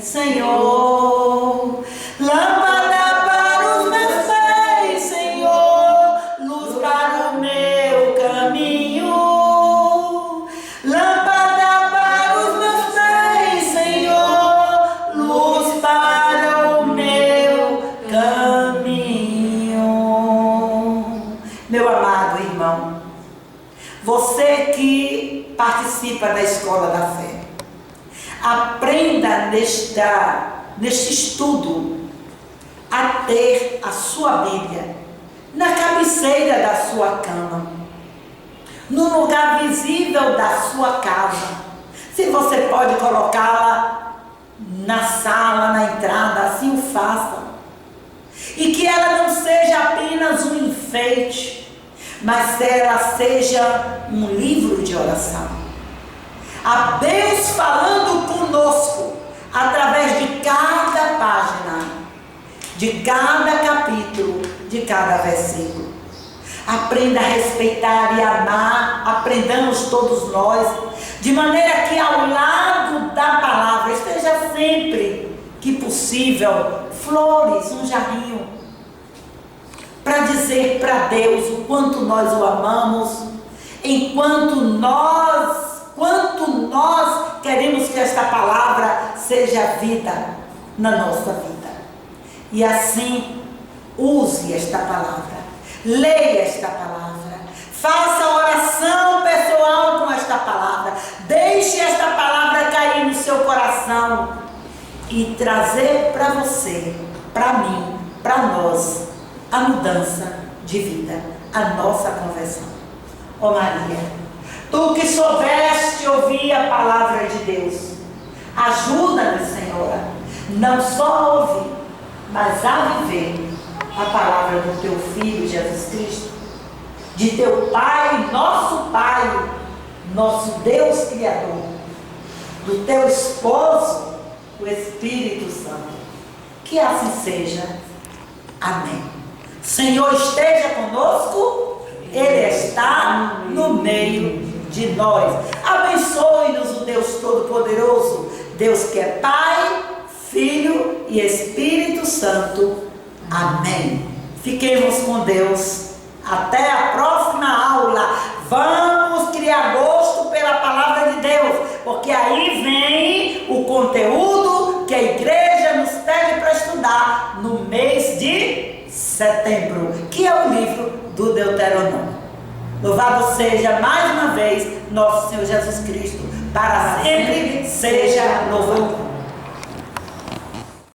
Senhor, lâmpada para os meus pés, Senhor, luz para o meu caminho. Lâmpada para os meus pés, Senhor, luz para o meu caminho. Meu amado irmão, você que participa da Escola da Fé, aprenda neste estudo a ter a sua Bíblia na cabeceira da sua cama, no lugar visível da sua casa. Se você pode colocá-la na sala, na entrada, assim o faça. E que ela não seja apenas um enfeite, mas ela seja um livro de oração. A Deus falando conosco através de cada página, de cada capítulo, de cada versículo. Aprenda a respeitar e amar, aprendamos todos nós, de maneira que ao lado da palavra esteja sempre que possível flores, um jarrinho, para dizer para Deus o quanto nós o amamos, quanto nós queremos que esta palavra seja vida na nossa vida. E assim, use esta palavra, leia esta palavra, faça oração pessoal com esta palavra, deixe esta palavra cair no seu coração e trazer para você, para mim, para nós, a mudança de vida, a nossa conversão. Ó Maria, tu que soubeste ouvir a palavra de Deus, ajuda-me, Senhora, não só a ouvir, mas a viver a palavra do teu Filho Jesus Cristo, de teu Pai, nosso Deus Criador, do teu esposo, o Espírito Santo. Que assim seja. Amém. Senhor esteja conosco, Ele está no meio de nós. Abençoe-nos o Deus Todo-Poderoso, Deus que é Pai, Filho e Espírito Santo. Amém. Fiquemos com Deus. Até a próxima aula. Vamos criar gosto pela palavra de Deus, porque aí vem o conteúdo que a igreja nos pede para estudar no mês de setembro, que é o livro do Deuteronômio. Louvado seja mais uma vez nosso Senhor Jesus Cristo, para sempre seja louvado.